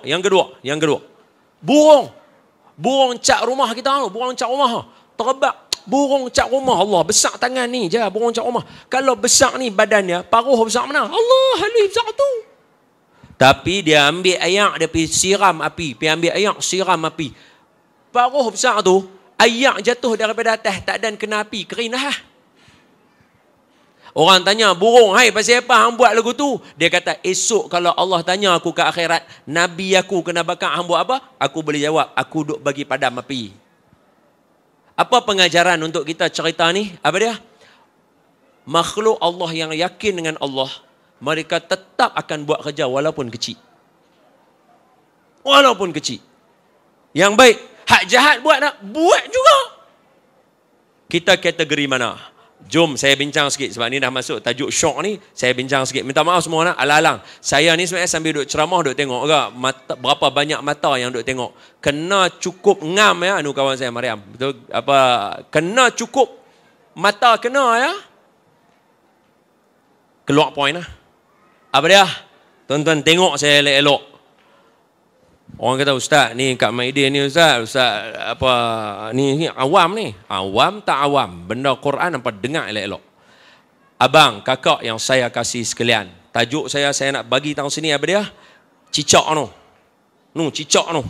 Burung cak rumah kita tau. Burung cak rumah. Terbak. Burung cak rumah. Allah, besar tangan ni je burung cak rumah. Kalau besar ni badannya, paruh besar mana? Allah, halus besar tu. Tapi dia ambil ayak, dia pergi siram api. Pergi ambil ayak, siram api. Paruh besar tu, ayak jatuh daripada atas, tak ada kena api, kering dah. Orang tanya, burung, hai pasal apa hang buat lagu tu? Dia kata, esok kalau Allah tanya aku ke akhirat, Nabi aku kena bakar, hang buat apa? Aku boleh jawab, aku duk bagi padam api. Apa pengajaran untuk kita cerita ni? Apa dia? Makhluk Allah yang yakin dengan Allah, mereka tetap akan buat kerja walaupun kecil. Walaupun kecil. Yang baik, hak jahat buat tak? Buat juga. Kita kategori mana? Jom saya bincang sikit sebab ni dah masuk tajuk syok ni, saya bincang sikit. Minta maaf semua nak alang-alang. Saya ni sebenarnya sambil duk ceramah duk tengok juga berapa banyak mata yang duk tengok. Kena cukup ngam ya anu kawan saya Mariam. Betul apa kena cukup mata kena ya. Keluar point lah. Apa dia? Tuan-tuan tengok saya elok-elok. Orang kata ustaz ni kat Maidin ni ustaz apa ni awam ni. Awam tak awam. Benda Quran nampak dengar elok-elok. Abang, kakak yang saya kasih sekalian. Tajuk saya nak bagi tahu sini apa dia? Cicak tu. Cicak tu.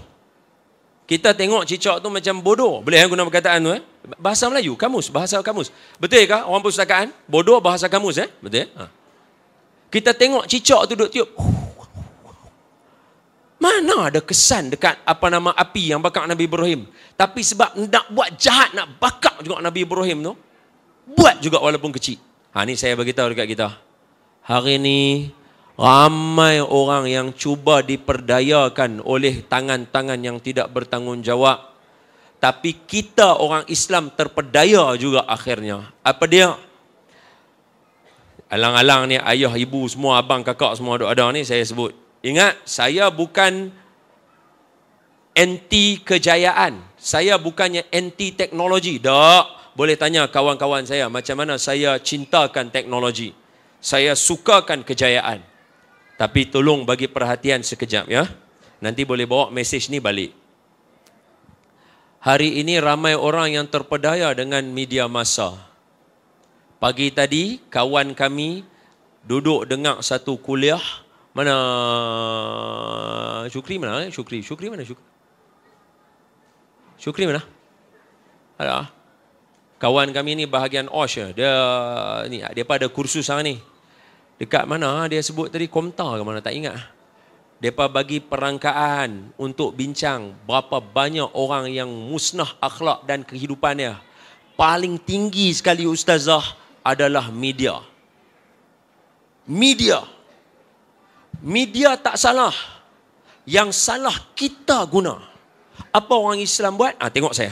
Kita tengok cicak tu macam bodoh. Boleh guna perkataan tu Bahasa Melayu, bahasa kamus. Betul ke orang perpustakaan? Bodoh bahasa kamus Betul? Kita tengok cicak tu duk tiup. Mana ada kesan dekat api yang bakar Nabi Ibrahim. Tapi sebab nak buat jahat, nak bakar juga Nabi Ibrahim tu, buat juga walaupun kecil. Ni saya beritahu dekat kita. Hari ni, ramai orang yang cuba diperdayakan oleh tangan-tangan yang tidak bertanggungjawab. Tapi kita orang Islam terpedaya juga akhirnya. Apa dia? Alang-alang ni, ayah, ibu semua, abang, kakak semua ada ni, saya sebut. Ingat, saya bukan anti kejayaan. Saya bukannya anti teknologi. Tak. Boleh tanya kawan-kawan saya macam mana saya cintakan teknologi. Saya sukakan kejayaan. Tapi tolong bagi perhatian sekejap ya. Nanti boleh bawa mesej ni balik. Hari ini ramai orang yang terpedaya dengan media massa. Pagi tadi kawan kami duduk dengar satu kuliah. Mana Syukri mana? Syukri mana? Syukri mana? Ada. Kawan kami ni bahagian OSH. Dia pada kursus hari ni. Dekat mana dia sebut tadi, Komta ke mana tak ingat. Depa bagi perangkaan untuk bincang berapa banyak orang yang musnah akhlak dan kehidupannya. Paling tinggi sekali ustazah adalah media. Media tak salah. Yang salah kita guna. Apa orang Islam buat? Tengok saya.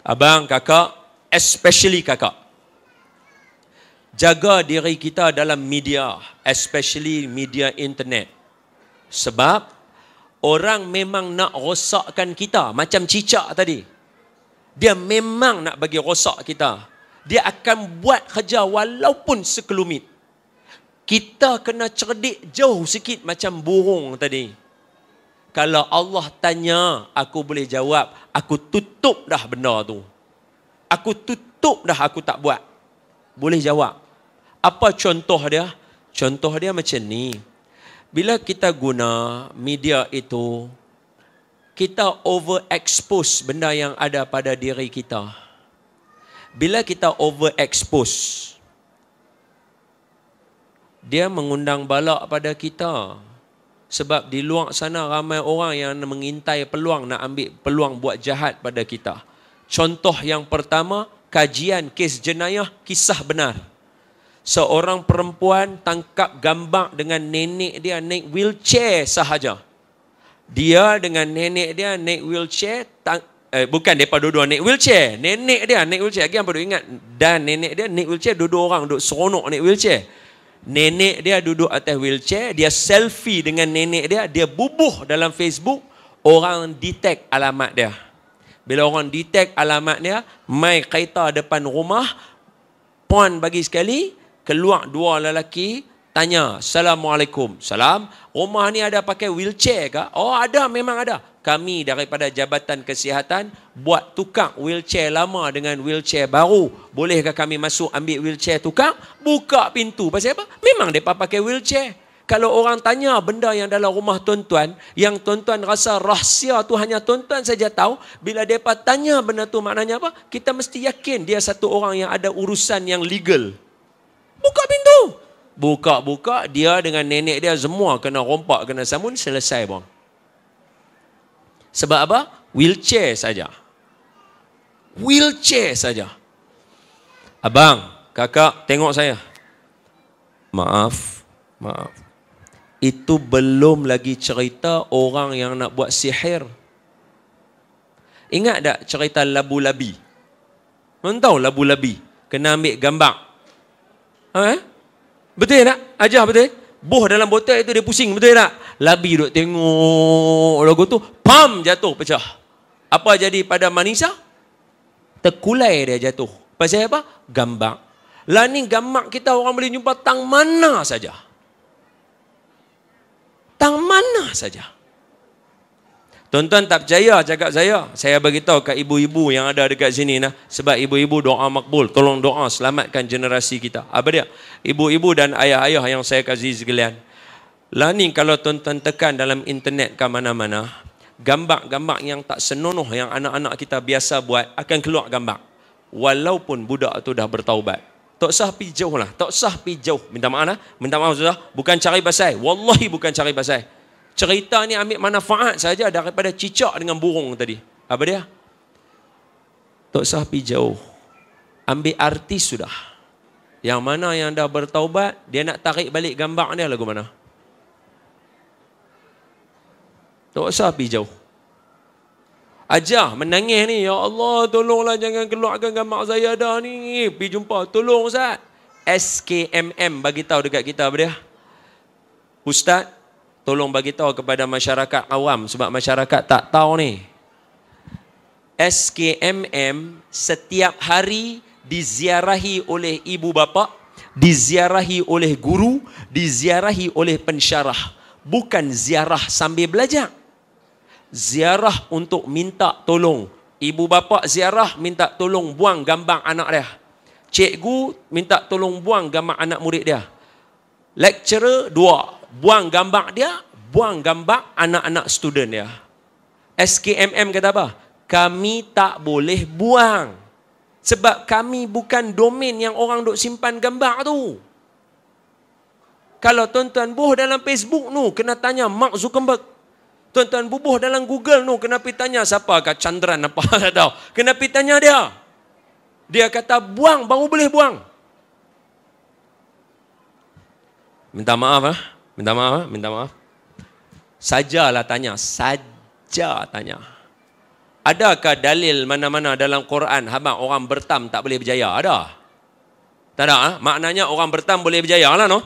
Abang, kakak, especially kakak. Jaga diri kita dalam media, especially media internet. Sebab orang memang nak rosakkan kita. Macam cicak tadi. Dia memang nak bagi rosak kita. Dia akan buat kerja walaupun sekelumit. Kita kena cerdik jauh sikit macam burung tadi. Kalau Allah tanya, aku boleh jawab. Aku tutup dah benda tu. Aku tutup dah, aku tak buat. Boleh jawab. Apa contoh dia? Contoh dia macam ni. Bila kita guna media itu, kita overexpose benda yang ada pada diri kita. Bila kita overexpose, dia mengundang balak pada kita. Sebab di luar sana ramai orang yang mengintai peluang, nak ambil peluang buat jahat pada kita. Contoh yang pertama, kajian kes jenayah kisah benar. Seorang perempuan tangkap gambar dengan nenek dia naik wheelchair sahaja. Dia dengan nenek dia naik wheelchair, bukan mereka dua-dua naik wheelchair. Nenek dia naik wheelchair. Lagi apa duk ingat? Dan nenek dia naik wheelchair, dua-dua orang duk seronok naik wheelchair. Nenek dia duduk atas wheelchair, dia selfie dengan nenek dia, dia bubuh dalam Facebook, orang detect alamat dia. Bila orang detect alamat dia, mai kereta depan rumah, puan bagi sekali, keluar dua lelaki, tanya, Assalamualaikum. Salam, rumah ni ada pakai wheelchair ke? Oh ada, memang ada. Kami daripada Jabatan Kesihatan buat tukar wheelchair lama dengan wheelchair baru. Bolehkah kami masuk ambil wheelchair tukar? Buka pintu. Pasal apa? Memang mereka pakai wheelchair. Kalau orang tanya benda yang dalam rumah tuan-tuan, yang tuan-tuan rasa rahsia tu hanya tuan-tuan saja tahu, bila mereka tanya benda tu maknanya apa? Kita mesti yakin dia satu orang yang ada urusan yang legal. Buka pintu. Buka-buka, dia dengan nenek dia semua kena rompak, kena samun, selesai bang. Sebab apa? Wheelchair saja. Wheelchair saja. Abang, kakak, tengok saya. Maaf. Itu belum lagi cerita orang yang nak buat sihir. Ingat tak cerita labu-labi? Mana tahu labu-labi? Kena ambil gambar. Betul tak? Ajar betul? Boh dalam botol itu dia pusing, betul tak? Labi duk tengok lagu tu, pam, jatuh, pecah. Apa jadi pada manusia? Terkulai dia jatuh. Pasal apa? Gambar. Lah ni gambar kita orang boleh jumpa tang mana saja. Tang mana saja. Tuan-tuan tak percaya cakap saya beritahu kat ibu-ibu yang ada dekat sini nah. Sebab ibu-ibu doa makbul, tolong doa selamatkan generasi kita. Apa dia? Ibu-ibu dan ayah-ayah yang saya kasih sekalian. Lah ni kalau tuan-tuan tekan dalam internet ke mana-mana, gambar-gambar yang tak senonoh yang anak-anak kita biasa buat akan keluar gambar. Walaupun budak tu dah bertaubat. Tak usah pergi jauh lah. Tak usah pergi jauh. Minta maaf lah. Minta maaf sudah. Bukan cari pasal. Wallahi bukan cari pasal. Cerita ni ambil manfaat saja daripada cicak dengan burung tadi. Apa dia? Tak usah pergi jauh. Ambil artis sudah. Yang mana yang dah bertaubat, dia nak tarik balik gambar dia lagu mana? Tak usah pergi jauh. Ajar menangis ni, ya Allah tolonglah jangan keluarkan gambar saya dah ni. Pergi jumpa, tolong Ustaz. SKMM bagi tahu dekat kita apa dia? Ustaz, tolong bagi tahu kepada masyarakat awam sebab masyarakat tak tahu ni. SKMM setiap hari diziarahi oleh ibu bapa, diziarahi oleh guru, diziarahi oleh pensyarah. Bukan ziarah sambil belajar. Ziarah untuk minta tolong. Ibu bapa ziarah minta tolong buang gambar anak dia. Cikgu minta tolong buang gambar anak murid dia. Lecturer dua, buang gambar dia, buang gambar anak-anak student dia. SKMM kata apa? Kami tak boleh buang. Sebab kami bukan domain yang orang duk simpan gambar tu. Kalau tuan-tuan buh dalam Facebook tu, kena tanya Mark Zuckerberg. Tuan-tuan bubuh dalam Google tu, kena pergi tanya siapa kat Chandran apa tak tahu. Kena pergi tanya dia. Dia kata buang, baru boleh buang. Minta maaf. Sajalah tanya. Saja tanya. Adakah dalil mana-mana dalam Quran hamba orang bertam tak boleh berjaya? Ada? Tak ada? Ha? Maknanya orang bertam boleh berjaya lah, no?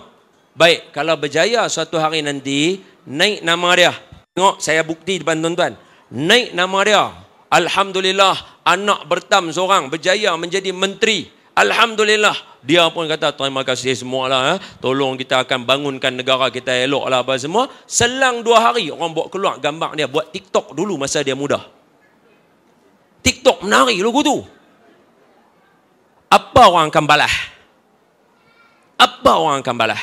Baik, kalau berjaya suatu hari nanti, naik nama dia. Tengok, saya bukti depan tuan-tuan. Naik nama dia. Alhamdulillah, anak bertam seorang berjaya menjadi menteri. Alhamdulillah. Dia pun kata, terima kasih semualah. Tolong kita akan bangunkan negara kita elok lah apa semua. Selang 2 hari, orang bawa keluar gambar dia. Buat TikTok dulu masa dia muda. TikTok menari logo tu. Apa orang akan balas? Apa orang akan balas?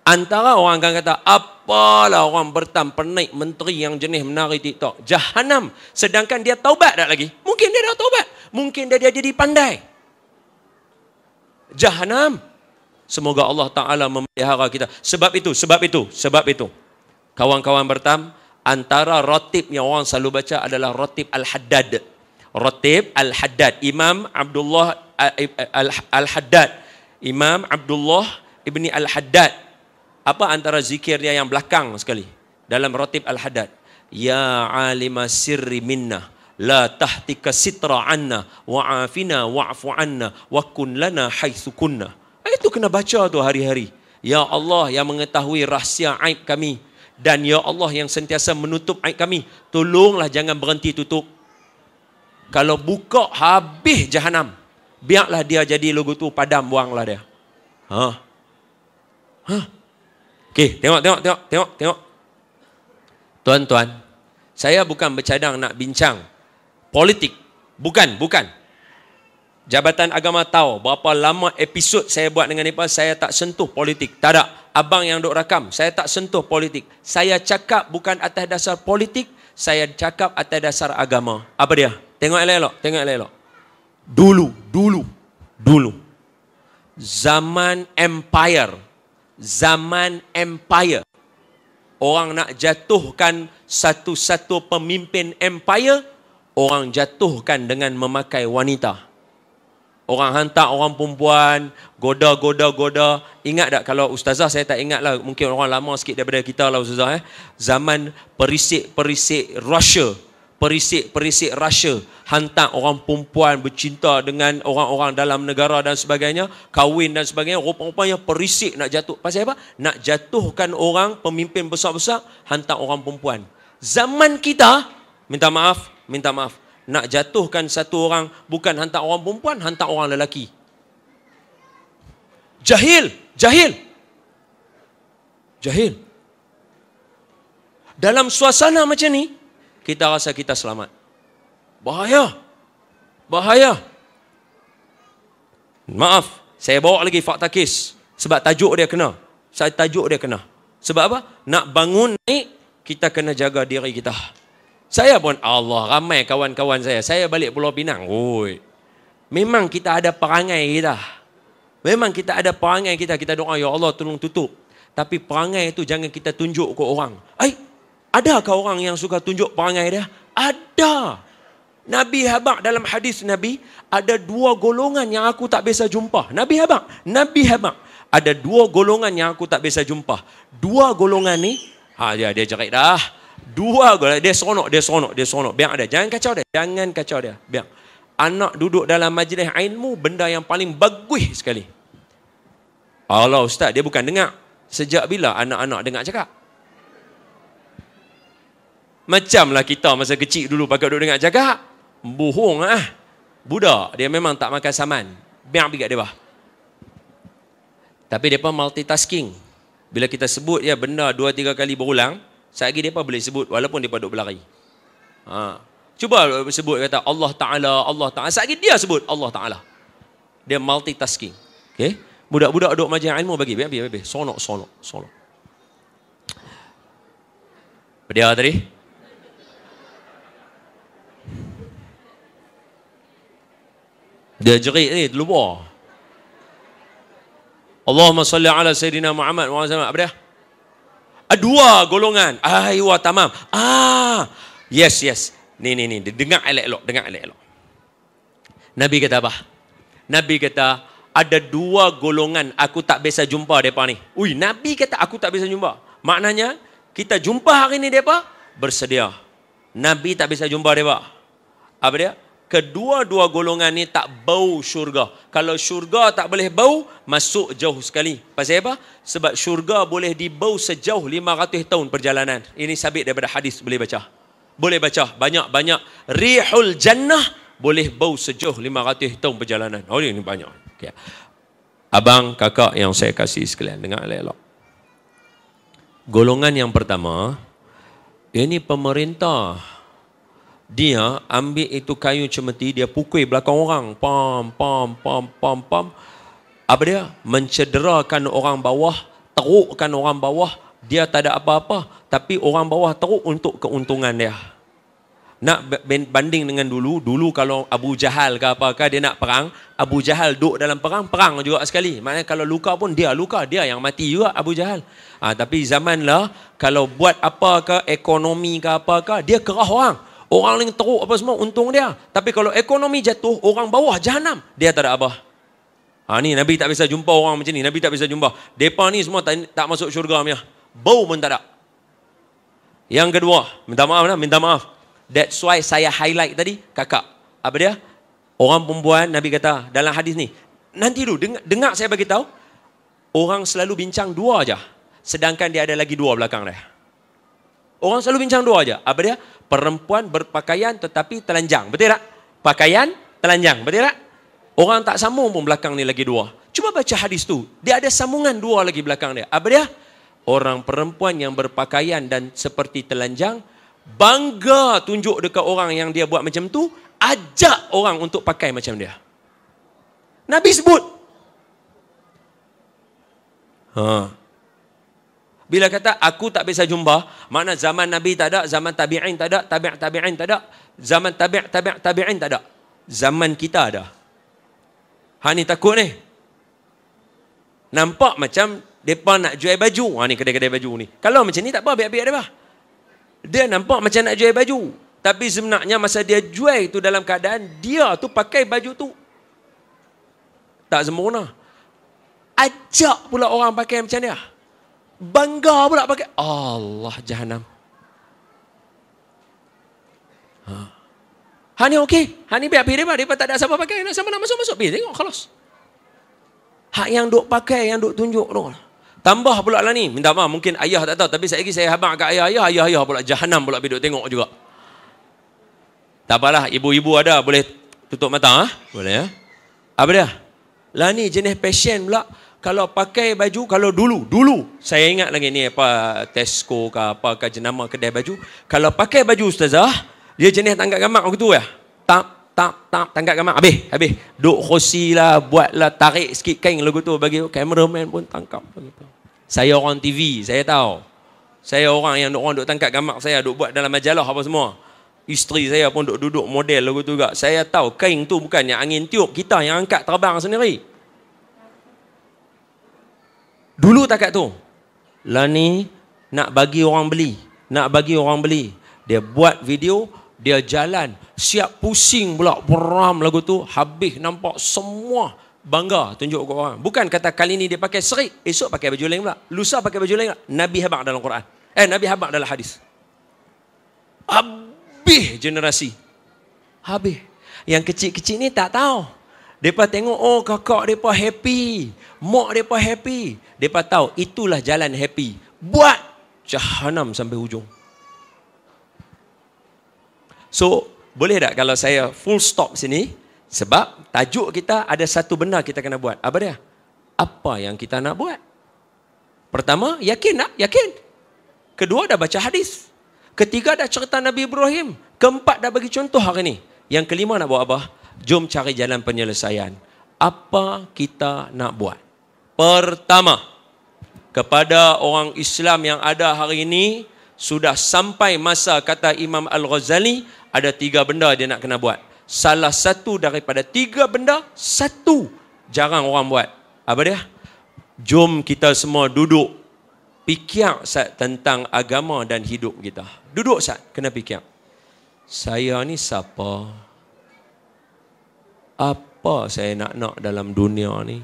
Antara orang akan kata, apalah orang bertam penaik menteri yang jenis menari TikTok. Jahanam. Sedangkan dia taubat tak lagi? Mungkin dia dah taubat. Mungkin dia jadi pandai. Jahanam. Semoga Allah Ta'ala memelihara kita. Sebab itu. Kawan-kawan bertam, antara rotib yang orang selalu baca adalah rotib Al-Haddad. Rotib Al-Haddad. Imam Abdullah Al-Haddad. Imam Abdullah Ibni Al-Haddad. Apa antara zikir dia yang belakang sekali? Dalam rotib Al-Haddad. Ya alima sirri minna. La tahtika sitra anna. Wa'afina wa'fu anna. Wa kun lana haitsu kunna. Itu kena baca tu hari-hari. Ya Allah yang mengetahui rahsia aib kami. Dan ya Allah yang sentiasa menutup aib kami. Tolonglah jangan berhenti tutup. Kalau buka habis jahanam. Biarlah dia jadi logo tu padam, buanglah dia. Okey, tengok. Tuan-tuan, saya bukan bercadang nak bincang politik. Bukan. Jabatan Agama tahu berapa lama episod saya buat dengan mereka, saya tak sentuh politik. Tak ada. Abang yang duk rakam, saya tak sentuh politik. Saya cakap bukan atas dasar politik, saya cakap atas dasar agama. Apa dia? Tengok elok-elok. Dulu. Zaman empire. Orang nak jatuhkan satu-satu pemimpin empire, orang jatuhkan dengan memakai wanita. Orang hantar orang perempuan, goda. Ingat tak kalau ustazah, saya tak ingat lah. Mungkin orang lama sikit daripada kita lah ustazah. Zaman perisik Russia. Perisik Russia. Hantar orang perempuan bercinta dengan orang-orang dalam negara dan sebagainya. Kahwin dan sebagainya. Rupanya perisik nak jatuh. Pasal apa? Nak jatuhkan orang, pemimpin besar-besar, hantar orang perempuan. Zaman kita, minta maaf. Nak jatuhkan satu orang, bukan hantar orang perempuan, hantar orang lelaki. Jahil. Dalam suasana macam ni, kita rasa kita selamat. Bahaya. Maaf, saya bawa lagi fakta kes. Sebab tajuk dia kena. Sebab apa? Nak bangun ni, kita kena jaga diri kita. Saya pun, Allah, ramai kawan-kawan saya balik Pulau Pinang. Memang kita ada perangai kita. Kita doa, ya Allah tolong tutup. Tapi perangai itu jangan kita tunjuk ke orang. Adakah orang yang suka tunjuk perangai dia? Ada. Nabi habaq dalam hadis Nabi, ada 2 golongan yang aku tak biasa jumpa. Nabi habaq. Ada 2 golongan yang aku tak biasa jumpa. 2 golongan ni, dia jerit dah. 2 golongan, dia seronok. Biar ada. Jangan kacau dia. Biar. Anak duduk dalam majlis ilmu, benda yang paling bagus sekali. Allah Ustaz, dia bukan dengar. Sejak bila anak-anak dengar cakap? Macamlah kita masa kecil dulu pakai duduk dengar cakap. Bohong budak, dia memang tak makan saman. Biar pergi kat dia bah. Tapi mereka multitasking. Bila kita sebut benda 2-3 kali berulang, sekali mereka boleh sebut walaupun mereka duduk berlari. Cuba sebut kata Allah Ta'ala. Sekali dia sebut Allah Ta'ala. Dia multitasking. Okay? Budak-budak duduk majlis ilmu bagi. Biar. Sonok. Dia tadi? Dia jerit ni, luar. Allahumma salli ala Sayyidina Muhammad. Apa dia? 2 golongan. Tamam. Yes. Ni. Dengar elok-elok. Nabi kata apa? Nabi kata, ada 2 golongan aku tak biasa jumpa mereka ni. Nabi kata aku tak biasa jumpa. Maknanya, Kita jumpa hari ni mereka bersedia. Nabi tak bisa jumpa mereka. Apa dia? Kedua-dua golongan ni tak bau syurga. Kalau syurga tak boleh bau, masuk jauh sekali. Pasal apa? Sebab syurga boleh dibau sejauh 500 tahun perjalanan. Ini sabit daripada hadis, boleh baca. Boleh baca banyak-banyak. Rihul jannah boleh bau sejauh 500 tahun perjalanan. Oh, ini banyak. Okay. Abang, kakak yang saya kasih sekalian, dengar elok. Golongan yang pertama, ini pemerintah. Dia ambil itu kayu cemeti, dia pukul belakang orang. Pam, pam, pam, pam, pam. Apa dia? Mencederakan orang bawah, terukkan orang bawah. Dia tak ada apa-apa. Tapi orang bawah teruk untuk keuntungan dia. Nak banding dengan dulu kalau Abu Jahal ke apakah dia nak perang, Abu Jahal duduk dalam perang juga sekali. Maknanya kalau luka pun dia luka, dia yang mati juga Abu Jahal. Tapi zaman lah, kalau buat apakah, ekonomi ke apakah, dia kerah orang. Orang yang teruk apa semua, untung dia. Tapi kalau ekonomi jatuh, orang bawah jahanam. Dia tak ada apa. Ni Nabi tak bisa jumpa orang macam ni. Nabi tak bisa jumpa. Mereka ni semua tak masuk syurga punya. Bau pun tak ada. Yang kedua, minta maaf. That's why saya highlight tadi, kakak. Apa dia? Orang perempuan, Nabi kata dalam hadis ni. Nanti dulu, dengar saya bagi tahu. Orang selalu bincang dua aja. Sedangkan dia ada lagi dua belakang dia. Orang selalu bincang dua aja. Apa dia? Perempuan berpakaian tetapi telanjang. Betul tak? Pakaian, telanjang. Betul tak? Orang tak sambung pun belakang ni lagi dua. Cuba baca hadis tu. Dia ada sambungan dua lagi belakang dia. Apa dia? Orang perempuan yang berpakaian dan seperti telanjang, bangga tunjuk dekat orang yang dia buat macam tu, ajak orang untuk pakai macam dia. Nabi sebut. Bila kata aku tak bisa jumpa, makna zaman Nabi tak ada, zaman tabi'in tak ada, tabi'in tak ada, zaman tabi'in tak ada. Zaman kita ada. Ni takut ni. Nampak macam mereka nak jual baju. Ni kedai-kedai baju ni. Kalau macam ni tak apa, biar-biar dia. Dia nampak macam nak jual baju. Tapi sebenarnya masa dia jual tu dalam keadaan, dia tu pakai baju tu tak sempurna. Ajak pula orang pakai macam dia. Bangga pula pakai. Allah, jahanam. Ni okey. Ni biar pergi dia tak ada siapa pakai. Siapa nak masuk-masuk. Pergi tengok, khalas. Hak yang duk pakai, yang duk tunjuk tu. Tambah pula lah ni. Minta maaf, mungkin ayah tak tahu. Tapi saya habang kat ayah pula. Jahanam pula pergi duk tengok juga. Tak apalah, ibu-ibu ada. Boleh tutup mata. Boleh ya. Apa dia? Lah ni jenis passion pula. Kalau pakai baju, kalau dulu, saya ingat lagi ni apa Tesco ke apa ke jenama kedai baju. Kalau pakai baju ustazah, dia jenis tangkap gambar begitu ya. Tap, tangkap gambar. Habis. Duk khosi lah, buatlah, tarik sikit kain lagu tu bagi kameraman pun tangkap begitu. Saya orang TV, saya tahu. Saya orang yang orang duk tangkap gambar saya, duk buat dalam majalah apa semua. Isteri saya pun duk duduk model lagu tu juga. Saya tahu kain tu bukan yang angin tiup, kita yang angkat terbang sendiri. Dulu takat tu. Lah ni nak bagi orang beli. Dia buat video, dia jalan, siap pusing pula peram lagu tu, habis nampak semua bangga tunjuk ke orang. Bukan kata kali ni dia pakai serik, esok pakai baju lain pula, lusa pakai baju lain pula. Nabi habaq dalam Quran. Nabi habaq dalam hadis. Habis generasi. Habis. Yang kecil-kecil ni tak tahu. Mereka tengok, oh kakak mereka happy. Mak mereka happy. Mereka tahu, itulah jalan happy. Buat jahanam sampai hujung. So, boleh tak kalau saya full stop sini? Sebab tajuk kita ada satu benda kita kena buat. Apa dia? Apa yang kita nak buat? Pertama, yakin tak? Yakin. Kedua, dah baca hadis. Ketiga, dah cerita Nabi Ibrahim. Keempat, dah bagi contoh hari ni. Yang kelima nak buat apa? Jom cari jalan penyelesaian. Apa kita nak buat? Pertama, kepada orang Islam yang ada hari ini, sudah sampai masa kata Imam Al-Ghazali, ada 3 benda dia nak kena buat. Salah satu daripada 3 benda, satu jarang orang buat. Apa dia? Jom kita semua duduk, fikir tentang agama dan hidup kita. Duduk sat, kena fikir. Saya ni siapa? Apa saya nak dalam dunia ni?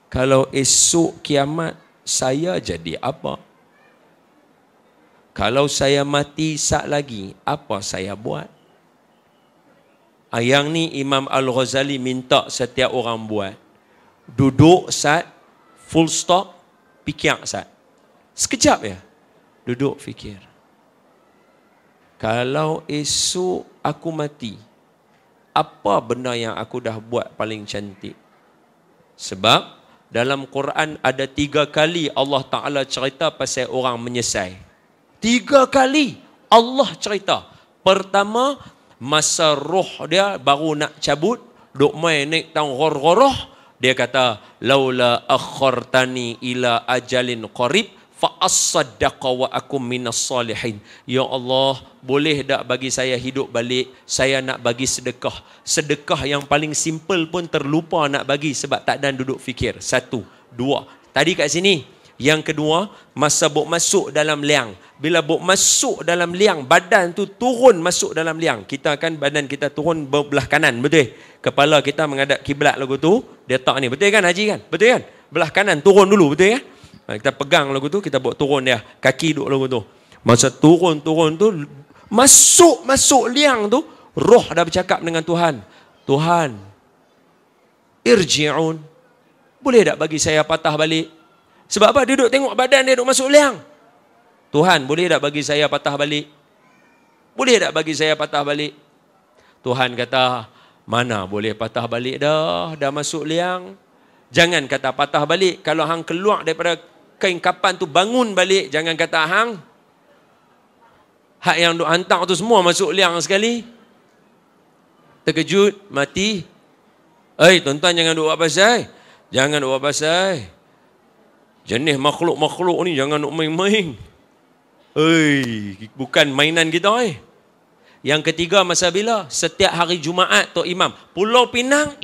Kalau esok kiamat, saya jadi apa? Kalau saya mati sat lagi, apa saya buat? Yang ni Imam Al-Ghazali minta setiap orang buat. Duduk sat, full stop, fikir sat. Sekejap ya. Duduk fikir. Kalau esok aku mati, apa benda yang aku dah buat paling cantik? Sebab dalam Quran ada 3 kali Allah Ta'ala cerita pasal orang menyesal. 3 kali Allah cerita. Pertama, masa roh dia baru nak cabut, duk main naik tang ghor-ghoroh, dia kata, laula akhartani ila ajalin qarib fa as-saddaqa wa akum minas salihin. Ya Allah, boleh tak bagi saya hidup balik? Saya nak bagi sedekah. Sedekah yang paling simple pun terlupa nak bagi sebab tak dan duduk fikir. 1, 2. Tadi kat sini. Yang kedua, masa bok masuk dalam liang. Bila bok masuk dalam liang, badan tu turun masuk dalam liang. Kita kan badan kita turun belah kanan, betul? Kepala kita menghadap kiblat lagu tu, dia tak ni. Betul kan Haji kan? Betul kan? Belah kanan turun dulu, betul kan? Kita pegang lagu tu, kita buat turun dia. Kaki duduk lagu tu. Masa turun tu, masuk liang tu, roh dah bercakap dengan Tuhan. Tuhan, irji'un. Boleh tak bagi saya patah balik? Sebab apa? Dia duduk tengok badan dia duduk masuk liang. Tuhan, boleh tak bagi saya patah balik? Boleh tak bagi saya patah balik? Tuhan kata, mana boleh patah balik dah? Dah masuk liang. Jangan kata patah balik. Kalau hang keluar daripada kain kapan tu bangun balik, jangan kata hang. Hak yang duk hantar tu semua masuk liang sekali. Terkejut, mati. Tuan-tuan jangan duk buat pasal. Jangan duk buat pasal. Jenis makhluk-makhluk ni jangan duk main-main. Bukan mainan kita. Yang ketiga masa bila? Setiap hari Jumaat Tok Imam. Pulau Pinang,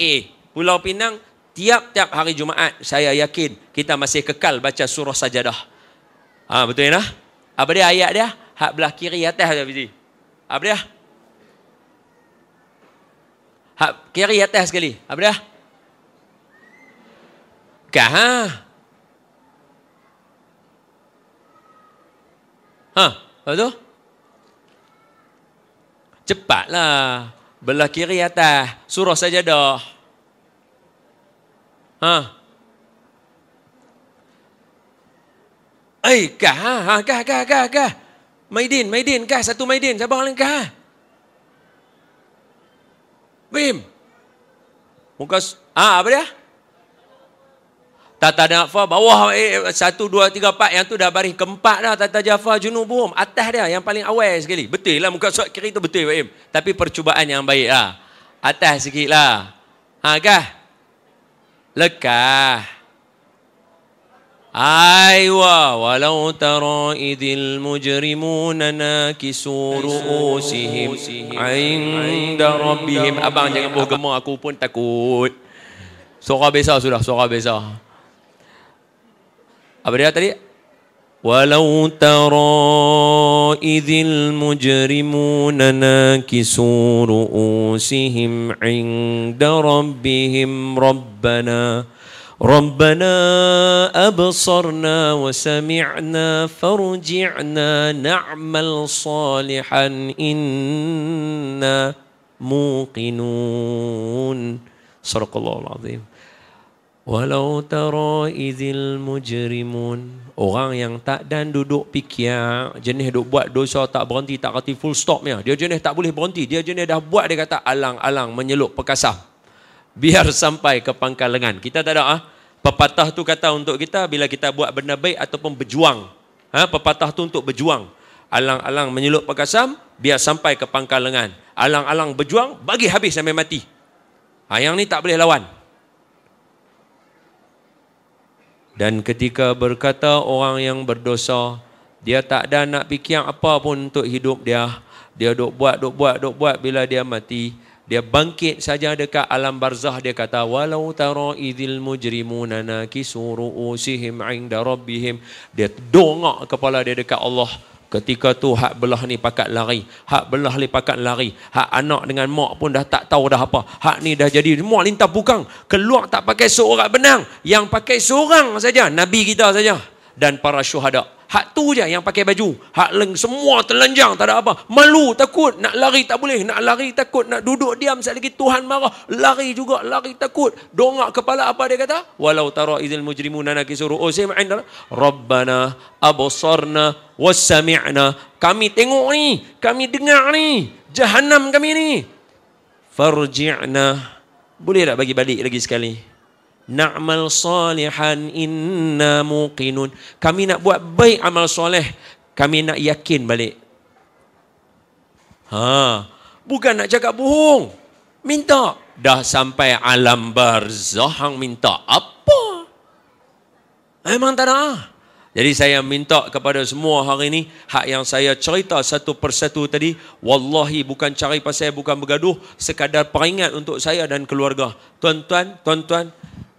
Pulau Pinang, tiap-tiap hari Jumaat, saya yakin kita masih kekal baca surah Sajadah. Betul ya? Apa dia ayat dia? Hak belah kiri atas dia Fizi. Apa dia? Hak kiri atas sekali. Apa dia? Apa tu? Cepatlah. Belah kiri atas. Surah Sajadah. Kah. Maidin kah? Satu Maidin. Sabar lang kah? Bim. Muka apa dia? Tata Jafar bawah 1, 2, 3, 4. Yang tu dah baris keempat dah. Tata Jafar Junubuhum. Atas dia yang paling awal sekali. Betul lah muka surat kiri tu betul Pak Im. Tapi percubaan yang baik lah. Atas sikit lah. Kah? Lekah. Aywa. Walau tara idhil mujrimuna nakisu ru'usihim inda rabbihim. Abang jangan bergema, aku pun takut. Suara besar sudah, suara besar. Apa dia tadi? Walau tara idhil mujrimuna nakisu ru'usihim inda rabbihim rabbana absarna wa sami'na farji'na na'mal salihan inna muqinun. Sadaqallahul azim. Walau tara idhil mujrimun. Orang yang tak dan duduk fikir, jenis duk buat dosa tak berhenti, tak reti full stop dia. Dia jenis tak boleh berhenti. Dia jenis dah buat, dia kata alang-alang menyeluk perkasam. Biar sampai ke pangkal lengan. Kita tak ada pepatah tu kata untuk kita bila kita buat benda baik ataupun berjuang. Pepatah tu untuk berjuang. Alang-alang menyeluk perkasam biar sampai ke pangkal lengan. Alang-alang berjuang bagi habis sampai mati. Yang ni tak boleh lawan. Dan ketika berkata orang yang berdosa, dia tak ada nak fikir apa pun untuk hidup dia. Dia duk buat. Bila dia mati, dia bangkit saja dekat alam barzah. Dia kata, walau tara idhil mujrimuna nakisu ru'usihim inda rabbihim. Dia dongak kepala dia dekat Allah. Ketika tu hak belah ni pakat lari. Hak belah ni pakat lari. Hak anak dengan mak pun dah tak tahu dah apa. Hak ni dah jadi mak lintah pukang. Keluar tak pakai seorang benang. Yang pakai seorang saja. Nabi kita saja. dan para syuhada. Hak tu je yang pakai baju. Hak leng semua telanjang, tak ada apa. Malu, takut, nak lari tak boleh, nak lari takut, nak duduk diam sekali lagi Tuhan marah, lari juga, lari takut. Dongak kepala, apa dia kata? Walau tara idzal mujrimuna nakisu ru'usihim 'inda Rabbana absarna wassami'na. Kami tengok ni, kami dengar ni, Jahannam kami ni. Farji'na. Boleh tak bagi balik lagi sekali? Na'mal salihan inna muqinun. Kami nak buat baik amal soleh. Kami nak yakin balik. Bukan nak cakap bohong. Minta. Dah sampai alam barzah hang minta apa? Memang tak ada. Jadi saya minta kepada semua hari ini, hak yang saya cerita satu persatu tadi, wallahi bukan cari pasal, bukan bergaduh, sekadar peringat untuk saya dan keluarga. Tuan-tuan,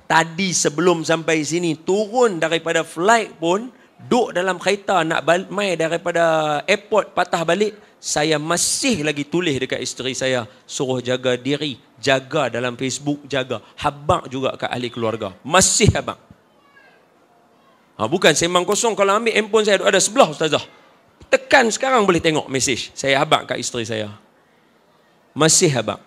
tadi sebelum sampai sini, turun daripada flight pun, duduk dalam kereta nak mai daripada airport patah balik, saya masih lagi tulis dekat isteri saya, suruh jaga diri, jaga dalam Facebook, jaga. Habaq juga kat ahli keluarga. Masih habaq. Bukan sembang kosong, kalau ambil handphone saya ada sebelah ustazah. Tekan sekarang boleh tengok mesej. Saya habaq kat isteri saya. Masih habaq.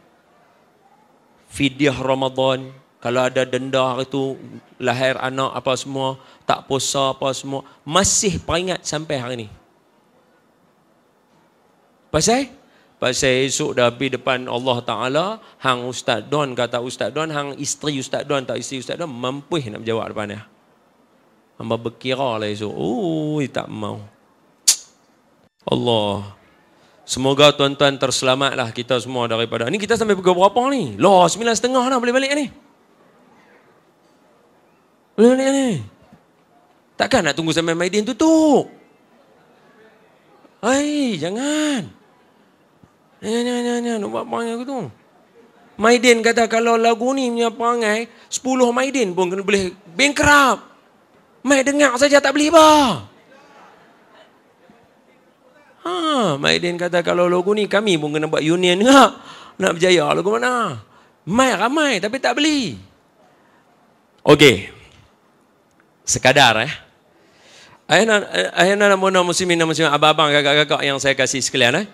Fidyah Ramadan, kalau ada denda hari tu, lahir anak apa semua, tak puasa apa semua, masih peringat sampai hari ni. Pasal esok dah pergi depan Allah Ta'ala, hang Ustaz Don kata Ustaz Don, hang isteri Ustaz Don tak isteri Ustaz Don, mampu nak berjawab depan dia. Hamba berkira lah esok. Tak mau. Allah. Semoga tuan-tuan terselamatlah kita semua daripada. Ni kita sampai pukul berapa ni? 9:30 dah boleh balik ni. Boleh balik ni. Takkan nak tunggu sampai Maidin tutup? Jangan. Nak buat perangai aku tu. Maidin kata kalau lagu ni punya perangai, 10 Maidin pun kena boleh bankrupt. Mai dengar saja tak beli apa. Maidin kata kalau lagu ni kami pun kena buat union nak berjaya lagu mana. Mai ramai tapi tak beli. Okey. Sekadar ayah mona muslimin abang-abang kakak-kakak yang saya kasih sekalian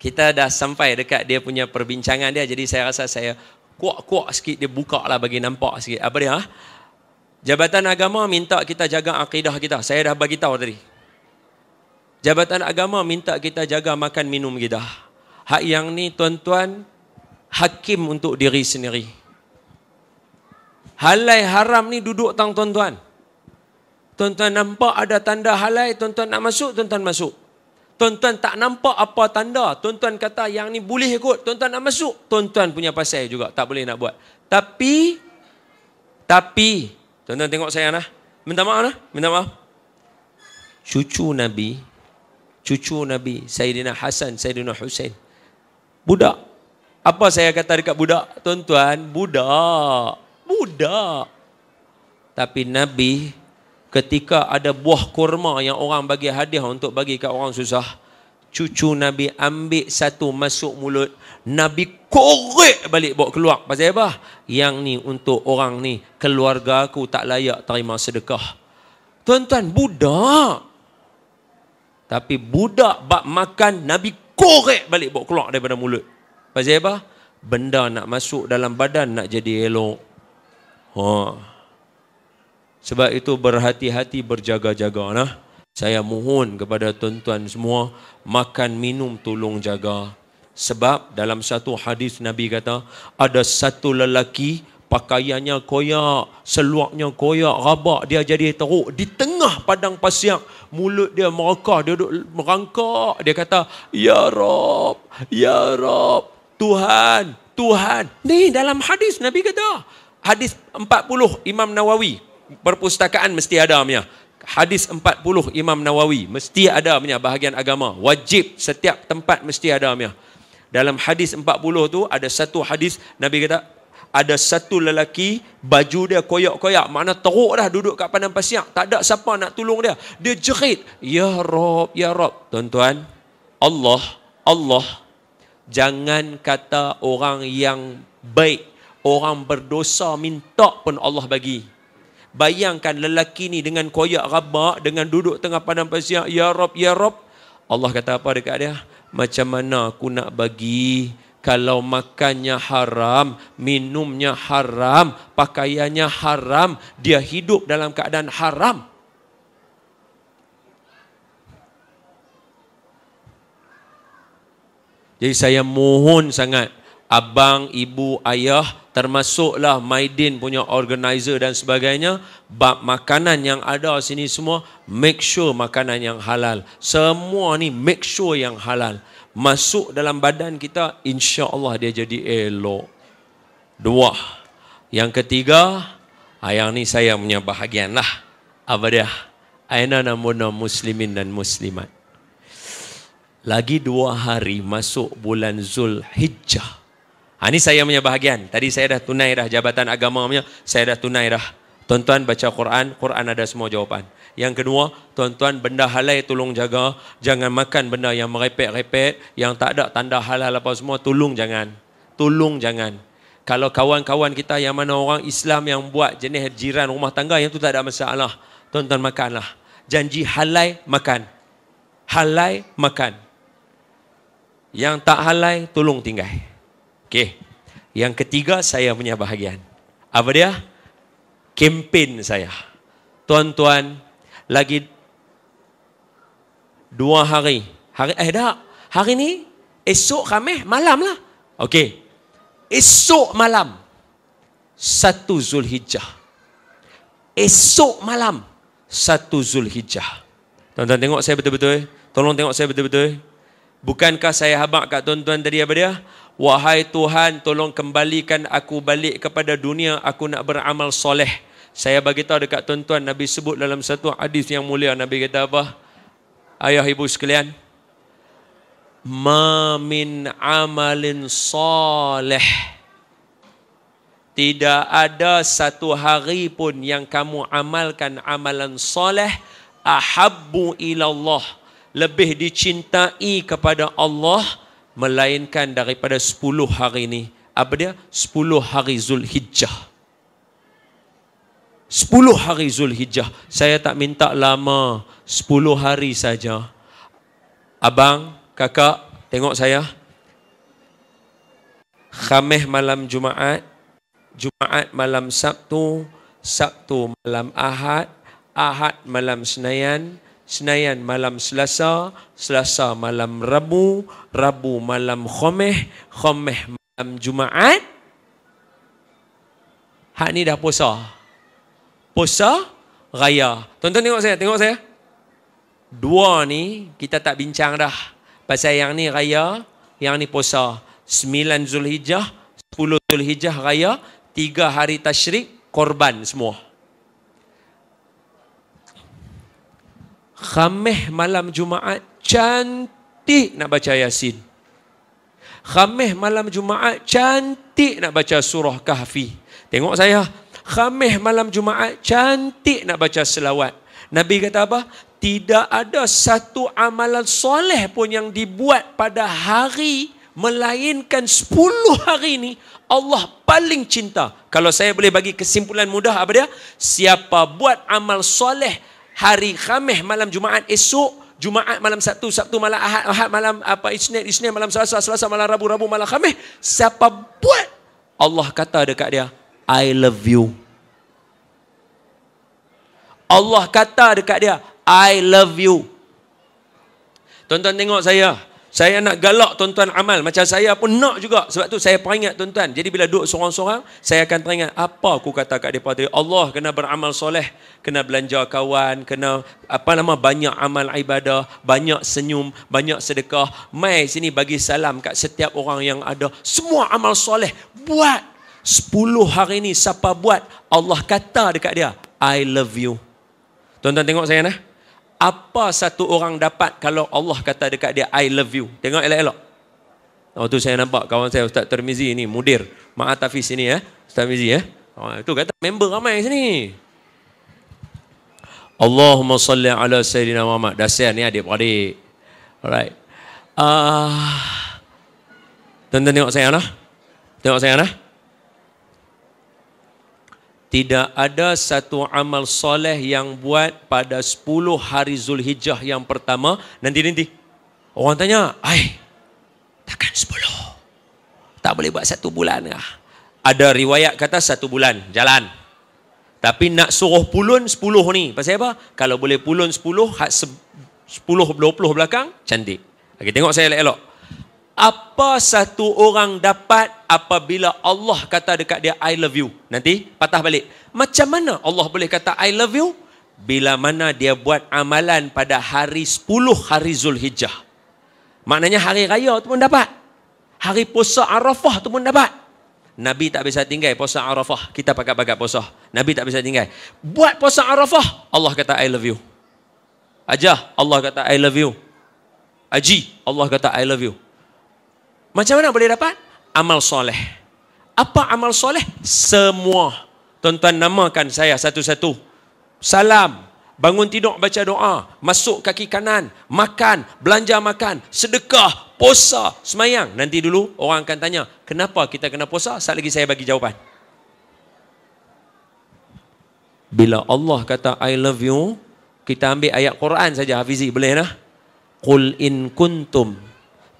kita dah sampai dekat dia punya perbincangan dia, jadi saya rasa saya kuat-kuat sikit, dia buka lah bagi nampak sikit apa dia. Jabatan Agama minta kita jaga akidah kita. Saya dah bagi tahu tadi. Jabatan Agama minta kita jaga makan minum kita. Hak yang ni tuan-tuan, hakim untuk diri sendiri. Halai haram ni duduk tang tuan-tuan. Tuan-tuan nampak ada tanda halai, tuan-tuan nak masuk, tuan-tuan masuk. Tuan-tuan tak nampak apa tanda, tuan-tuan kata yang ni boleh ikut, tuan-tuan nak masuk, tuan-tuan punya pasal juga, tak boleh nak buat. Tapi tuan-tuan tengok saya minta maaf. Cucu Nabi Sayyidina Hasan, Sayyidina Husain. Budak. Apa saya kata dekat budak? Tuan-tuan, budak. Tapi Nabi ketika ada buah kurma yang orang bagi hadiah untuk bagi kat orang susah, cucu Nabi ambil satu masuk mulut, Nabi korek balik bawa keluar. Pasal apa? Yang ni untuk orang ni, keluarga aku tak layak terima sedekah. Tuan-tuan, budak. Tapi budak bak makan, Nabi korek balik bawa keluar daripada mulut. Pasal apa? Benda nak masuk dalam badan nak jadi elok. Sebab itu berhati-hati, berjaga-jaga. Saya mohon kepada tuan-tuan semua, makan minum tolong jaga. Sebab dalam satu hadis Nabi kata, ada satu lelaki pakaiannya koyak, seluarnya koyak, rabak, dia jadi teruk di tengah padang pasir. Mulut dia merangkak, dia duduk merangkak. Dia kata, Ya Rab, Tuhan. Ni dalam hadis Nabi kata. Hadis 40 Imam Nawawi. Perpustakaan mesti ada punya. Hadis 40 Imam Nawawi. Mesti ada punya bahagian agama. Wajib setiap tempat mesti ada punya. Dalam hadis 40 tu ada satu hadis Nabi kata, ada satu lelaki baju dia koyak-koyak, makna teruk dah duduk kat padang pasir, tak ada siapa nak tolong dia. Dia jerit, Ya Rab, Ya Rab. Tuan-tuan, Allah jangan kata orang yang baik, orang berdosa minta pun Allah bagi. Bayangkan lelaki ni dengan koyak rabak, dengan duduk tengah padang pasir, ya Rob, ya Rob. Allah kata apa dekat dia? Macam mana aku nak bagi kalau makannya haram, minumnya haram, pakaiannya haram, dia hidup dalam keadaan haram. Jadi saya mohon sangat, abang, ibu, ayah, termasuklah Maidin punya organizer dan sebagainya, bab makanan yang ada sini semua, make sure makanan yang halal. Semua ni make sure yang halal. Masuk dalam badan kita, insya Allah dia jadi elok. Dua. Yang ketiga, yang ni saya punya bahagian lah. Apa dia? Aina namuna muslimin dan muslimat. Lagi 2 hari masuk bulan Zulhijjah. Ini saya punya bahagian. Tadi saya dah tunai dah jabatan agama punya. Saya dah tunai dah. Tuan-tuan baca Quran, Quran ada semua jawapan. Yang kedua, tuan-tuan benda halal tolong jaga. Jangan makan benda yang merepek-repek, yang tak ada tanda halal apa semua, tolong jangan. Tolong jangan. Kalau kawan-kawan kita yang mana orang Islam yang buat jenis jiran rumah tangga, yang tu tak ada masalah. Tuan-tuan makanlah. Janji halal, makan. Halal, makan. Yang tak halal, tolong tinggal. Okey. Yang ketiga, saya punya bahagian. Apa dia? Kempen saya. Tuan-tuan, lagi 2 hari. Hari ni, esok Khamis, malam lah. Okey. Esok malam, 1 Zulhijjah. Esok malam, 1 Zulhijjah. Tuan-tuan tengok saya betul-betul. Tolong tengok saya betul-betul. Bukankah saya habaq kat tuan-tuan tadi apa dia? Wahai Tuhan, tolong kembalikan aku balik kepada dunia, aku nak beramal soleh. Saya bagi tahu dekat tuan-tuan, Nabi sebut dalam satu hadis yang mulia, Nabi kata apa? Ayah ibu sekalian, ma min amalin soleh, tidak ada satu hari pun yang kamu amalkan amalan soleh, ahabbu ilallah, lebih dicintai kepada Allah, melainkan daripada 10 hari ini. Apa dia? 10 hari Zulhijjah. 10 hari Zulhijjah. Saya tak minta lama, 10 hari saja. Abang, kakak, tengok saya. Khamis malam Jumaat, Jumaat malam Sabtu, Sabtu malam Ahad, Ahad malam Senayan, Senayan malam Selasa, Selasa malam Rabu, Rabu malam Khamis, Khamis malam Jumaat. Hak ni dah puasa. Puasa raya. Tuan-tuan tengok saya, tengok saya. 2 ni kita tak bincang dah. Pasal yang ni raya, yang ni puasa. 9 Zulhijjah, 10 Zulhijjah raya, 3 hari tasyrik, korban semua. Khamis malam Jumaat cantik nak baca Yasin. Khamis malam Jumaat cantik nak baca surah Kahfi. Tengok saya. Khamis malam Jumaat cantik nak baca selawat. Nabi kata apa? Tidak ada satu amalan soleh pun yang dibuat pada hari, melainkan 10 hari ini Allah paling cinta. Kalau saya boleh bagi kesimpulan mudah apa dia? Siapa buat amal soleh hari Khamis malam Jumaat esok, Jumaat malam Sabtu, Sabtu malam Ahad, Ahad malam Isnin, Isnin malam Selasa, Selasa malam Rabu, Rabu malam Khamis, siapa buat, Allah kata dekat dia, I love you. Allah kata dekat dia, I love you. Tuan-tuan tengok saya. Saya nak galak tuan-tuan amal. Macam saya pun nak juga. Sebab tu saya peringat tuan-tuan. Jadi bila duduk sorang-sorang, saya akan teringat apa aku kata kat mereka tadi. Allah kena beramal soleh. Kena belanja kawan. Kena banyak amal ibadah. Banyak senyum. Banyak sedekah. Mai sini bagi salam kat setiap orang yang ada. Semua amal soleh. Buat. 10 hari ni siapa buat, Allah kata dekat dia, I love you. Tuan-tuan tengok saya nah. Apa satu orang dapat kalau Allah kata dekat dia, I love you? Tengok elok-elok. Tu saya nampak kawan saya Ustaz Tirmizi ni, mudir Ma'at Hafiz sini Ustaz Tirmizi itu kata member ramai sini. Allahumma salli ala Sayyidina Muhammad. Dahsyat ni adik-adik. Alright. Tuan-tuan tengok saya nah. Tengok saya nah. Tidak ada satu amal soleh yang buat pada 10 hari Zulhijjah yang pertama. Nanti orang tanya, takkan 10? Tak boleh buat 1 bulan kah? Ada riwayat kata 1 bulan, jalan. Tapi nak suruh pulun 10 ni. Pasal apa? Kalau boleh pulun 10, 10-20 belakang, cantik. Okay, tengok saya elok-elok. Apa satu orang dapat apabila Allah kata dekat dia, I love you? Nanti patah balik. Macam mana Allah boleh kata I love you? Bila mana dia buat amalan pada hari 10 hari Zulhijjah. Maknanya hari raya tu pun dapat. Hari puasa Arafah tu pun dapat. Nabi tak bisa tinggal puasa Arafah. Kita pakat-pakat puasa. Nabi tak bisa tinggal. Buat puasa Arafah, Allah kata I love you. Ajah, Allah kata I love you. Haji, Allah kata I love you. Macam mana boleh dapat? Amal soleh. Apa amal soleh? Semua. Tuan-tuan namakan saya satu-satu. Salam, bangun tidur baca doa, masuk kaki kanan, makan, belanja makan, sedekah, puasa, semayang. Nanti dulu orang akan tanya, kenapa kita kena puasa? Saat lagi saya bagi jawapan. Bila Allah kata I love you, kita ambil ayat Quran saja, Hafizi, boleh nah? Qul in kuntum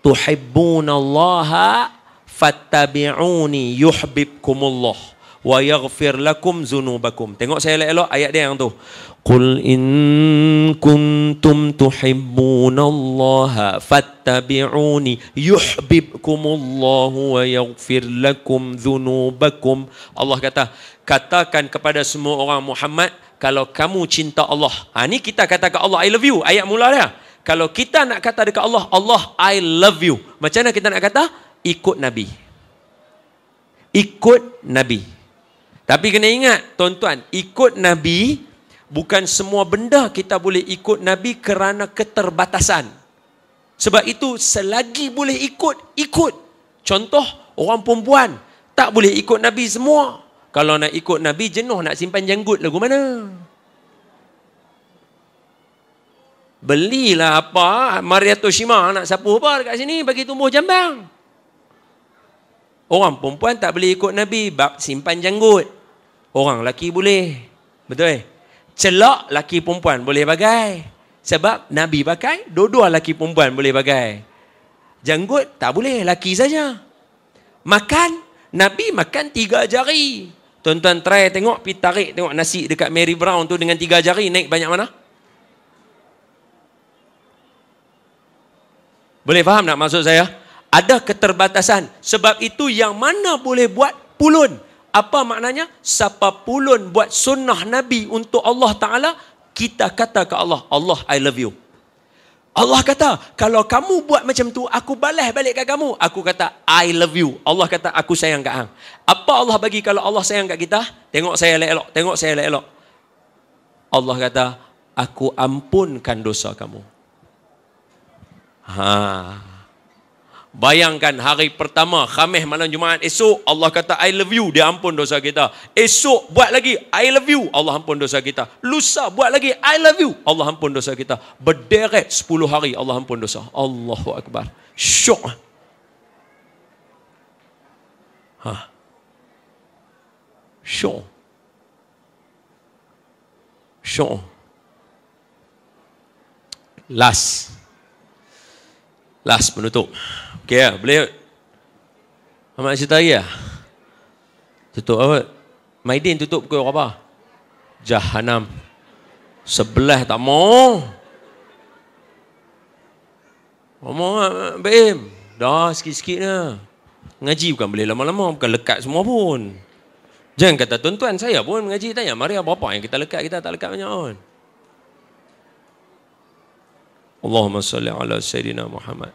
tuhibbunallaha fattabi'uni yuhibbukumullah wa yaghfir lakum dzunubakum. Tengok saya elok-elok ayat dia yang tu. Qul in kuntum tuhibbunallaha fattabi'uni yuhibbukumullah wa yaghfir lakum dzunubakum. Allah kata, katakan kepada semua orang Muhammad, kalau kamu cinta Allah. Ni kita kata ke Allah I love you, ayat mula dia. Kalau kita nak kata dekat Allah, Allah, I love you. Macam mana kita nak kata? Ikut Nabi. Ikut Nabi. Tapi kena ingat, tuan-tuan, ikut Nabi, bukan semua benda kita boleh ikut Nabi kerana keterbatasan. Sebab itu, selagi boleh ikut, ikut. Contoh, orang perempuan, tak boleh ikut Nabi semua. Kalau nak ikut Nabi, jenuh nak simpan janggut lagu mana? Belilah apa Maria Toshima nak sapu apa dekat sini bagi tumbuh jambang. Orang perempuan tak boleh ikut Nabi bab simpan janggut. Orang lelaki boleh. Betul? Celak lelaki perempuan boleh pakai. Sebab Nabi pakai, dua-dua lelaki perempuan boleh pakai. Janggut tak boleh, lelaki saja. Makan, Nabi makan 3 jari. Tuan-tuan try tengok, pergi tarik tengok nasi dekat Mary Brown tu dengan 3 jari naik banyak mana? Boleh faham tak maksud saya? Ada keterbatasan. Sebab itu yang mana boleh buat pulun. Apa maknanya? Siapa pulun buat sunnah Nabi untuk Allah Ta'ala, kita kata ke Allah, Allah I love you. Allah kata, kalau kamu buat macam tu, aku balas balik kat kamu. Aku kata, I love you. Allah kata, aku sayang kat hang. Apa Allah bagi kalau Allah sayang kat kita? Tengok saya elok-elok. Tengok saya elok-elok. Allah kata, aku ampunkan dosa kamu. Bayangkan hari pertama, Khamis malam Jumaat esok, Allah kata I love you, dia ampun dosa kita. Esok buat lagi, I love you, Allah ampun dosa kita. Lusa buat lagi, I love you, Allah ampun dosa kita. Berderet 10 hari, Allah ampun dosa. Allahu Akbar. Syok. Syok. Syok. Last penutup. Okey ya, boleh? Ahmad cerita lagi ya? Tutup apa? Maidin tutup pukul berapa? Jahanam. Sebelah tak mau. Ngomong Baim. Dah sikit-sikit lah. Ngaji bukan boleh lama-lama, bukan lekat semua pun. Jangan kata tuan-tuan, saya pun mengaji tanya, mari berapa yang kita lekat, kita tak lekat banyak pun. Allahumma salli ala Sayyidina Muhammad.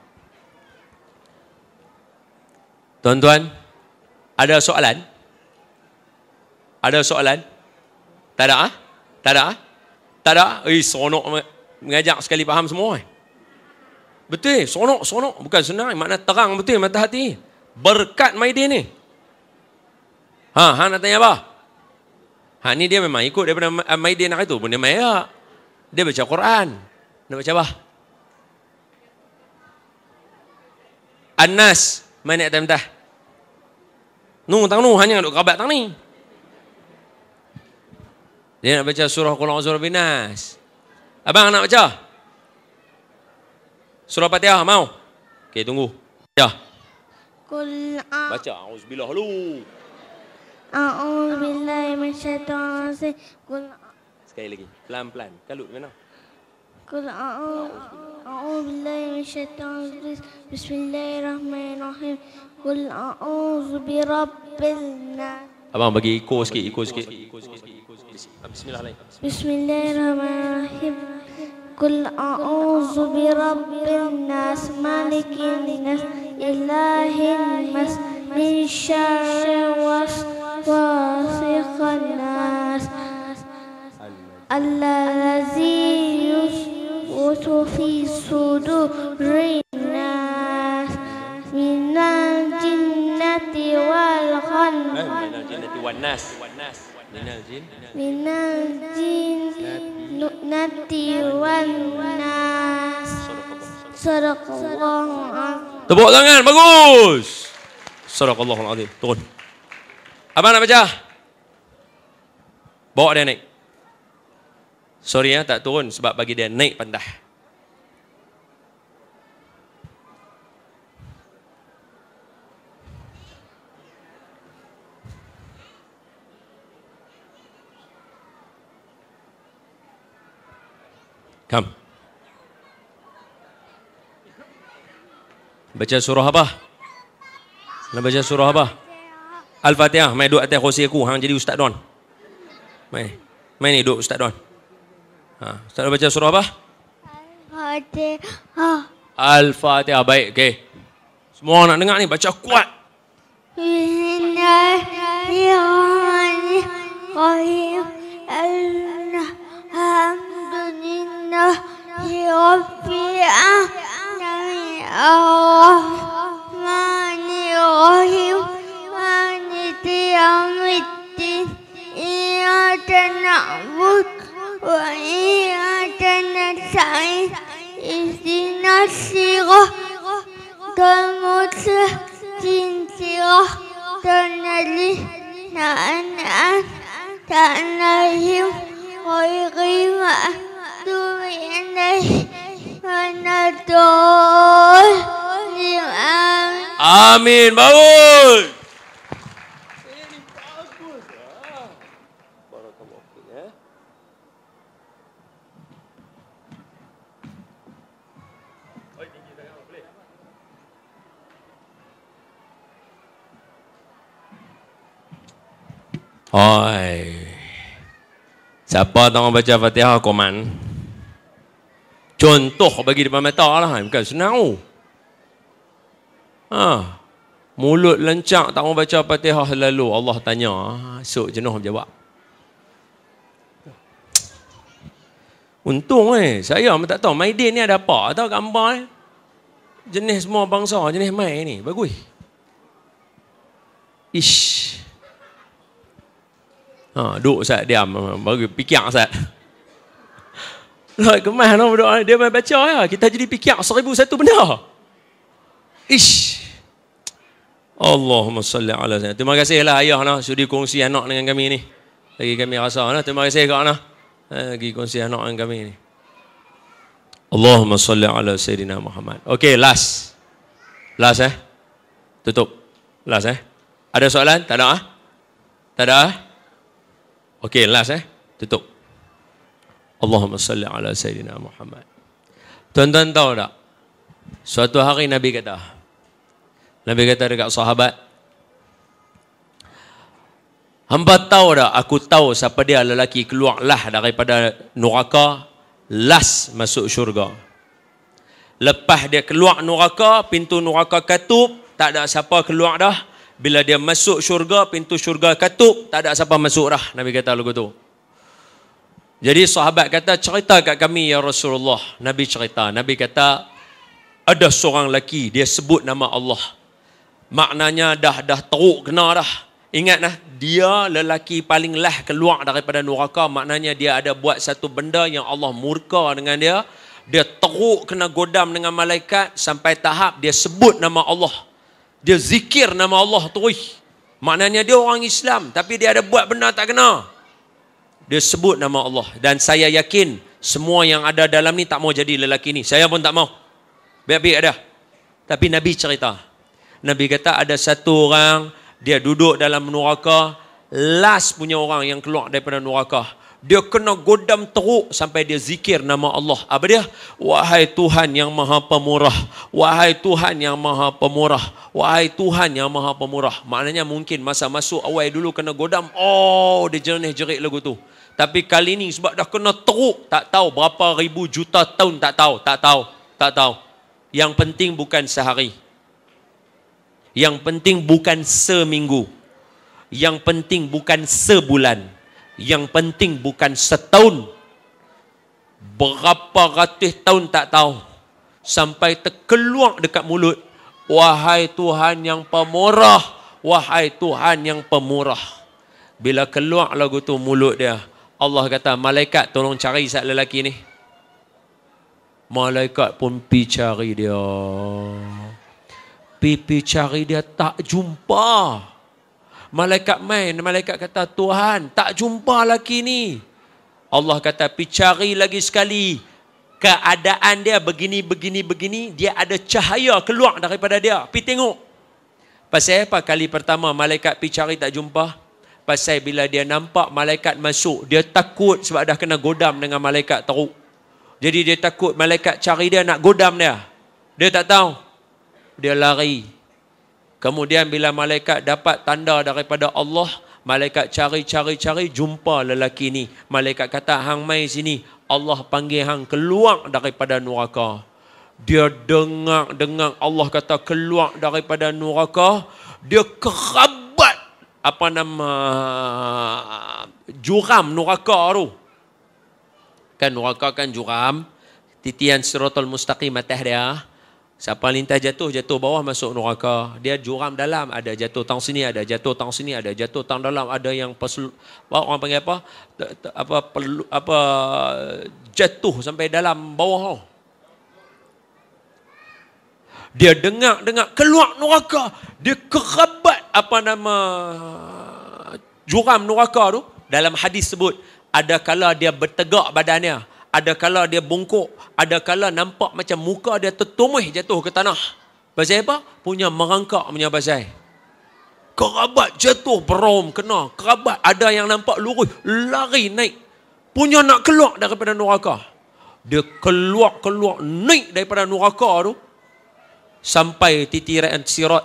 Tuan-tuan, ada soalan? Ada soalan? Tak ada? Tak ada? Tak ada? Seronok mengajak sekali faham semua. Betul, seronok. Bukan senang, makna terang betul mata hati. Berkat Maidin ni. Nak tanya apa? Ni dia memang ikut daripada Maidin hari tu pun dia mayak. Dia baca Quran. Nak baca apa? An-Nas. Mana tak mentah? Tang hanya duk kerabat tang ni. Dia nak baca surah Qul a'udzu birabbin nas. Abang nak baca? Surah Fatihah mau? Okey, tunggu. Ya. Baca auzubillah dulu. A'udzubillahi minasyaitonir rajim. Sekali lagi. Pelan-pelan. Kalut mana? Qul a'udzubillahi minasyaitonir rajim. Bismillahirrahmanirrahim. Qul a'udzu birabbin nas. Abang bagi ikut sikit. Bismillahirrahmanirrahim. Qul a'udzu birabbin nas, malikin nas, ilahin nas, min syarri waswasil nas, allazi yuwaswisu fi sudurin nas, minal jinnati wal khannas. Minal jinnati wan nas. Minal jinnati wan nas. Sadaqallah. Tepuk tangan, bagus. Sadaqallahul azim. Turun. Abang nak baca? Bawa dia naik. Sorry ya, tak turun sebab bagi dia naik pandah. Come. Baca surah apa? Nak baca surah apa? Al-Fatihah. Mai duduk atas kursi aku. Hang jadi Ustaz Don. Mai ni duduk Ustaz Don. Ustaz Don baca surah apa? Al-Fatihah. Al-Fatihah. Baik, okey. Semua nak dengar ni, baca kuat. Bismillahirrahmanirrahim. Alhamdulillahi rabbil alamin. Ar-Rahmanir-Rahim. Maliki yaumiddin. Iyyaka na'budu wa iyyaka nasta'in. Ihdinas siratal mustaqim. Siratal ladzina an'amta 'alaihim ghairil maghdubi 'alaihim waladdallin. Amin. Bagus. Oi. Siapa tengah baca Fatihah koman? Contoh bagi depan mata lah. Bukan senang. Mulut lencak tak mau baca Fatihah lalu Allah tanya. Esok jenuh berjawab. Untung saya pun tak tahu Maidin ni ada apa. Tahu gambar jenis semua bangsa, jenis mai ni. Bagus. Ish. Duduk Ustaz, diam. Bagi fikir Ustaz. Lah kemas no berdoa dia main baca ya. Kita jadi fikir 1001 benda. Ish. Allahumma salli ala sayyidina. Terima kasihlah ayah lah sudi kongsi anak dengan kami ni. Lagi kami rasa lah. Terima kasih kak lah. Lagi kongsi anak dengan kami ni. Allahumma salli ala sayyidina Muhammad. Okey, last. Last Tutup. Last Ada soalan? Tak ada Tak ada Okey, last tutup. Allahumma salli ala sayyidina Muhammad. Tuan-tuan tahu tak? Suatu hari Nabi kata dekat sahabat, hamba tahu tak? Aku tahu siapa dia lelaki keluarlah daripada neraka, last masuk syurga. Lepas dia keluar neraka, pintu neraka katup, tak ada siapa keluar dah. Bila dia masuk syurga, pintu syurga katup, tak ada siapa masuk dah. Nabi kata lagu tu. Jadi sahabat kata, cerita kat kami ya Rasulullah. Nabi cerita. Nabi kata, ada seorang lelaki, dia sebut nama Allah. Maknanya dah teruk kena dah. Ingatlah, dia lelaki paling lah keluar daripada neraka. Maknanya dia ada buat satu benda yang Allah murka dengan dia. Dia teruk kena godam dengan malaikat sampai tahap dia sebut nama Allah. Dia zikir nama Allah terus. Maknanya dia orang Islam tapi dia ada buat benda tak kena. Dia sebut nama Allah. Dan saya yakin semua yang ada dalam ni tak mau jadi lelaki ni. Saya pun tak mau. Biar-biar ada. Tapi Nabi cerita. Nabi kata ada satu orang, dia duduk dalam neraka, last punya orang yang keluar daripada neraka. Dia kena godam teruk sampai dia zikir nama Allah. Apa dia? Wahai Tuhan yang Maha Pemurah. Wahai Tuhan yang Maha Pemurah. Wahai Tuhan yang Maha Pemurah. Maknanya mungkin masa masuk awal dulu kena godam, oh dia jernih-jerit lagu tu. Tapi kali ni sebab dah kena teruk, tak tahu berapa ribu juta tahun, tak tahu. Yang penting bukan sehari. Yang penting bukan seminggu. Yang penting bukan sebulan. Yang penting bukan setahun. Berapa ratus tahun tak tahu. Sampai terkeluar dekat mulut. Wahai Tuhan yang pemurah. Wahai Tuhan yang pemurah. Bila keluar lagu tu mulut dia, Allah kata, malaikat tolong cari sat lelaki ni. Malaikat pun pi cari dia. Pi cari dia tak jumpa. Malaikat main, malaikat kata, Tuhan, tak jumpa lelaki ni. Allah kata, pi cari lagi sekali. Keadaan dia begini, dia ada cahaya keluar daripada dia. Pi tengok. Pasal apa kali pertama malaikat pi cari tak jumpa? Pasal bila dia nampak malaikat masuk, dia takut sebab dah kena godam dengan malaikat teruk. Jadi dia takut malaikat cari dia nak godam dia. Dia tak tahu. Dia lari. Kemudian bila malaikat dapat tanda daripada Allah, malaikat cari, jumpa lelaki ni. Malaikat kata, hang mai sini. Allah panggil hang keluar daripada neraka. Dia dengar Allah kata keluar daripada neraka. Dia kerabat apa nama juram neraka tu. Kan neraka kan juram. Titian Siratul Mustaqim atas dia. Siapa lintas jatuh bawah masuk neraka. Dia juram dalam, ada jatuh tang sini, ada jatuh tang sini, ada jatuh tang dalam, ada yang orang panggil apa jatuh sampai dalam bawah. Dia dengar keluar neraka. Dia kerabat apa nama juram neraka tu. Dalam hadis sebut, ada kala dia bertegak badannya, ada kala dia bungkuk, ada kala nampak macam muka dia tertumih jatuh ke tanah. Pasal apa? Punya merangkak punya pasal. Kerabat jatuh berom kena. Kerabat ada yang nampak lurus, lari naik. Punya nak keluar daripada neraka. Dia keluar naik daripada neraka tu sampai titian sirat.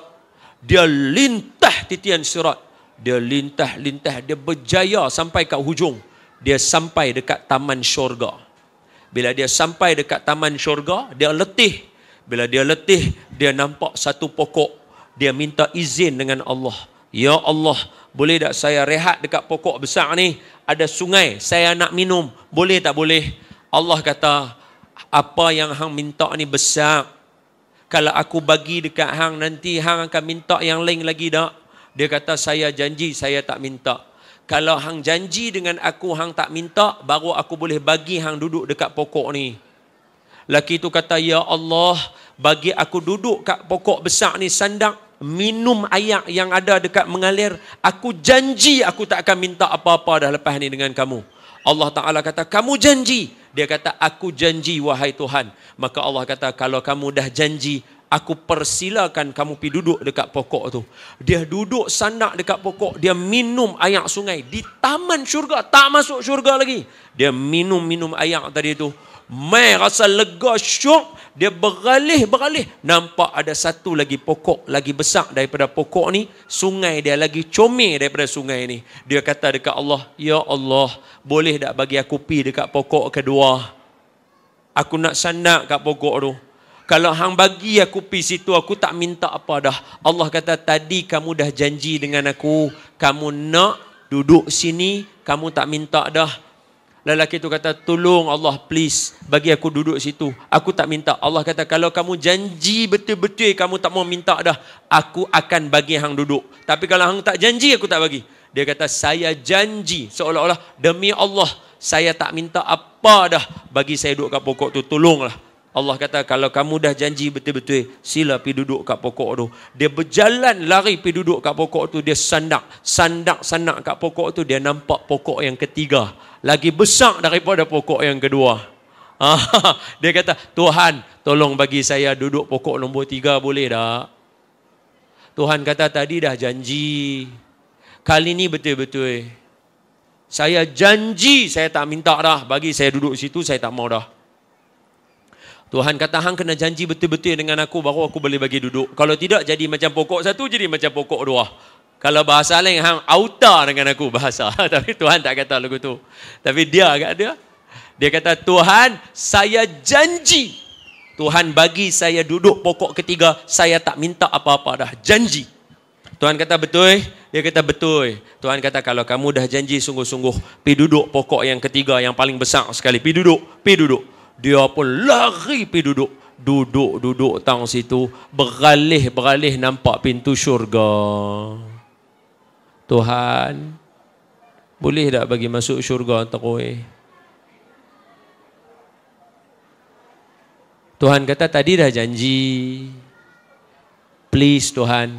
Dia lintah titian sirat. Dia lintah, dia berjaya sampai kat hujung. Dia sampai dekat taman syurga. Bila dia sampai dekat taman syurga, dia letih. Bila dia letih, dia nampak satu pokok. Dia minta izin dengan Allah. Ya Allah, boleh tak saya rehat dekat pokok besar ni? Ada sungai, saya nak minum. Boleh tak boleh? Allah kata, apa yang hang minta ni besar. Kalau aku bagi dekat hang, nanti hang akan minta yang lain lagi tak? Dia kata, saya janji saya tak minta. Kalau hang janji dengan aku hang tak minta, baru aku boleh bagi hang duduk dekat pokok ni. Laki tu kata, ya Allah, bagi aku duduk kat pokok besar ni sandak, minum air yang ada dekat mengalir. Aku janji aku tak akan minta apa-apa dah lepas ni dengan kamu. Allah Ta'ala kata, kamu janji. Dia kata, aku janji wahai Tuhan. Maka Allah kata, kalau kamu dah janji, aku persilakan kamu pergi duduk dekat pokok tu. Dia duduk sandak dekat pokok. Dia minum air sungai. Di taman syurga. Tak masuk syurga lagi. Dia minum air tadi tu. Mai rasa lega syok. Dia beralih. Nampak ada satu lagi pokok. Lagi besar daripada pokok ni. Sungai dia lagi comel daripada sungai ni. Dia kata dekat Allah. Ya Allah. Boleh tak bagi aku pergi dekat pokok kedua? Aku nak sandak kat pokok tu. Kalau hang bagi aku pergi situ, aku tak minta apa dah. Allah kata, tadi kamu dah janji dengan aku. Kamu nak duduk sini, kamu tak minta dah. Lelaki tu kata, tolong Allah please, bagi aku duduk situ. Aku tak minta. Allah kata, kalau kamu janji betul-betul kamu tak mau minta dah, aku akan bagi hang duduk. Tapi kalau hang tak janji, aku tak bagi. Dia kata, saya janji. Seolah-olah, demi Allah, saya tak minta apa dah. Bagi saya duduk kat pokok tu, tolonglah. Allah kata, kalau kamu dah janji betul-betul, sila pergi duduk kat pokok tu. Dia berjalan lari pergi duduk kat pokok tu. Dia sandak kat pokok tu. Dia nampak pokok yang ketiga, lagi besar daripada pokok yang kedua. Dia kata, Tuhan, tolong bagi saya duduk pokok nombor 3, boleh tak? Tuhan kata, tadi dah janji. Kali ni betul-betul. Saya janji, saya tak minta dah. Bagi saya duduk situ, saya tak mau dah. Tuhan kata, hang kena janji betul-betul dengan aku, baru aku boleh bagi duduk. Kalau tidak, jadi macam pokok satu, jadi macam pokok dua. Kalau bahasa lain, hang auta dengan aku bahasa. Tapi Tuhan tak kata lagu tu. Tapi dia kata, Tuhan, saya janji. Tuhan bagi saya duduk pokok ketiga, saya tak minta apa-apa dah. Janji. Tuhan kata, betul? Dia kata, betul. Tuhan kata, kalau kamu dah janji sungguh-sungguh, pergi duduk pokok yang ketiga, yang paling besar sekali. Pergi duduk. Dia pun lari pergi duduk. Duduk tang situ. Beralih nampak pintu syurga. Tuhan, boleh tak bagi masuk syurga terus? Tuhan kata, tadi dah janji. Please Tuhan,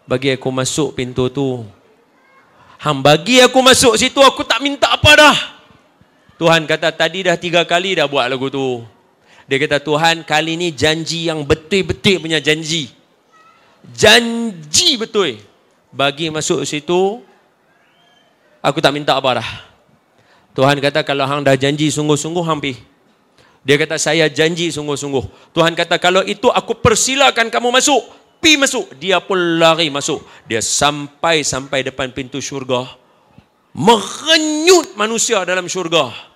bagi aku masuk pintu tu. Hang bagi aku masuk situ, aku tak minta apa dah. Tuhan kata, tadi dah 3 kali dah buat lagu tu. Dia kata, Tuhan, kali ni janji yang betul-betul punya janji. Janji betul. Bagi masuk situ, aku tak minta apa dah. Tuhan kata, kalau hang dah janji sungguh-sungguh, hang pergi. Dia kata, saya janji sungguh-sungguh. Tuhan kata, kalau itu aku persilakan kamu masuk. Pergi masuk. Dia pun lari masuk. Dia sampai depan pintu syurga. Merenyut manusia dalam syurga.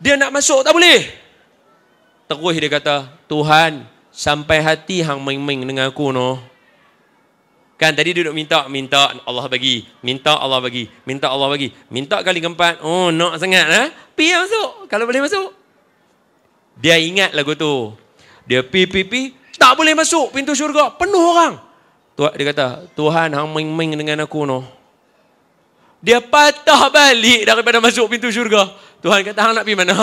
Dia nak masuk tak boleh. Terus dia kata, Tuhan, sampai hati hang main-main dengan aku no. Kan tadi duduk minta Allah bagi, minta Allah bagi, minta Allah bagi. Minta kali keempat, oh nak sangat pergi masuk kalau boleh masuk. Dia ingat lagu tu. Dia pi tak boleh masuk pintu syurga, penuh orang. Dia kata, Tuhan hang main-main dengan aku no. Dia patah balik daripada masuk pintu syurga. Tuhan kata, hang nak pergi mana?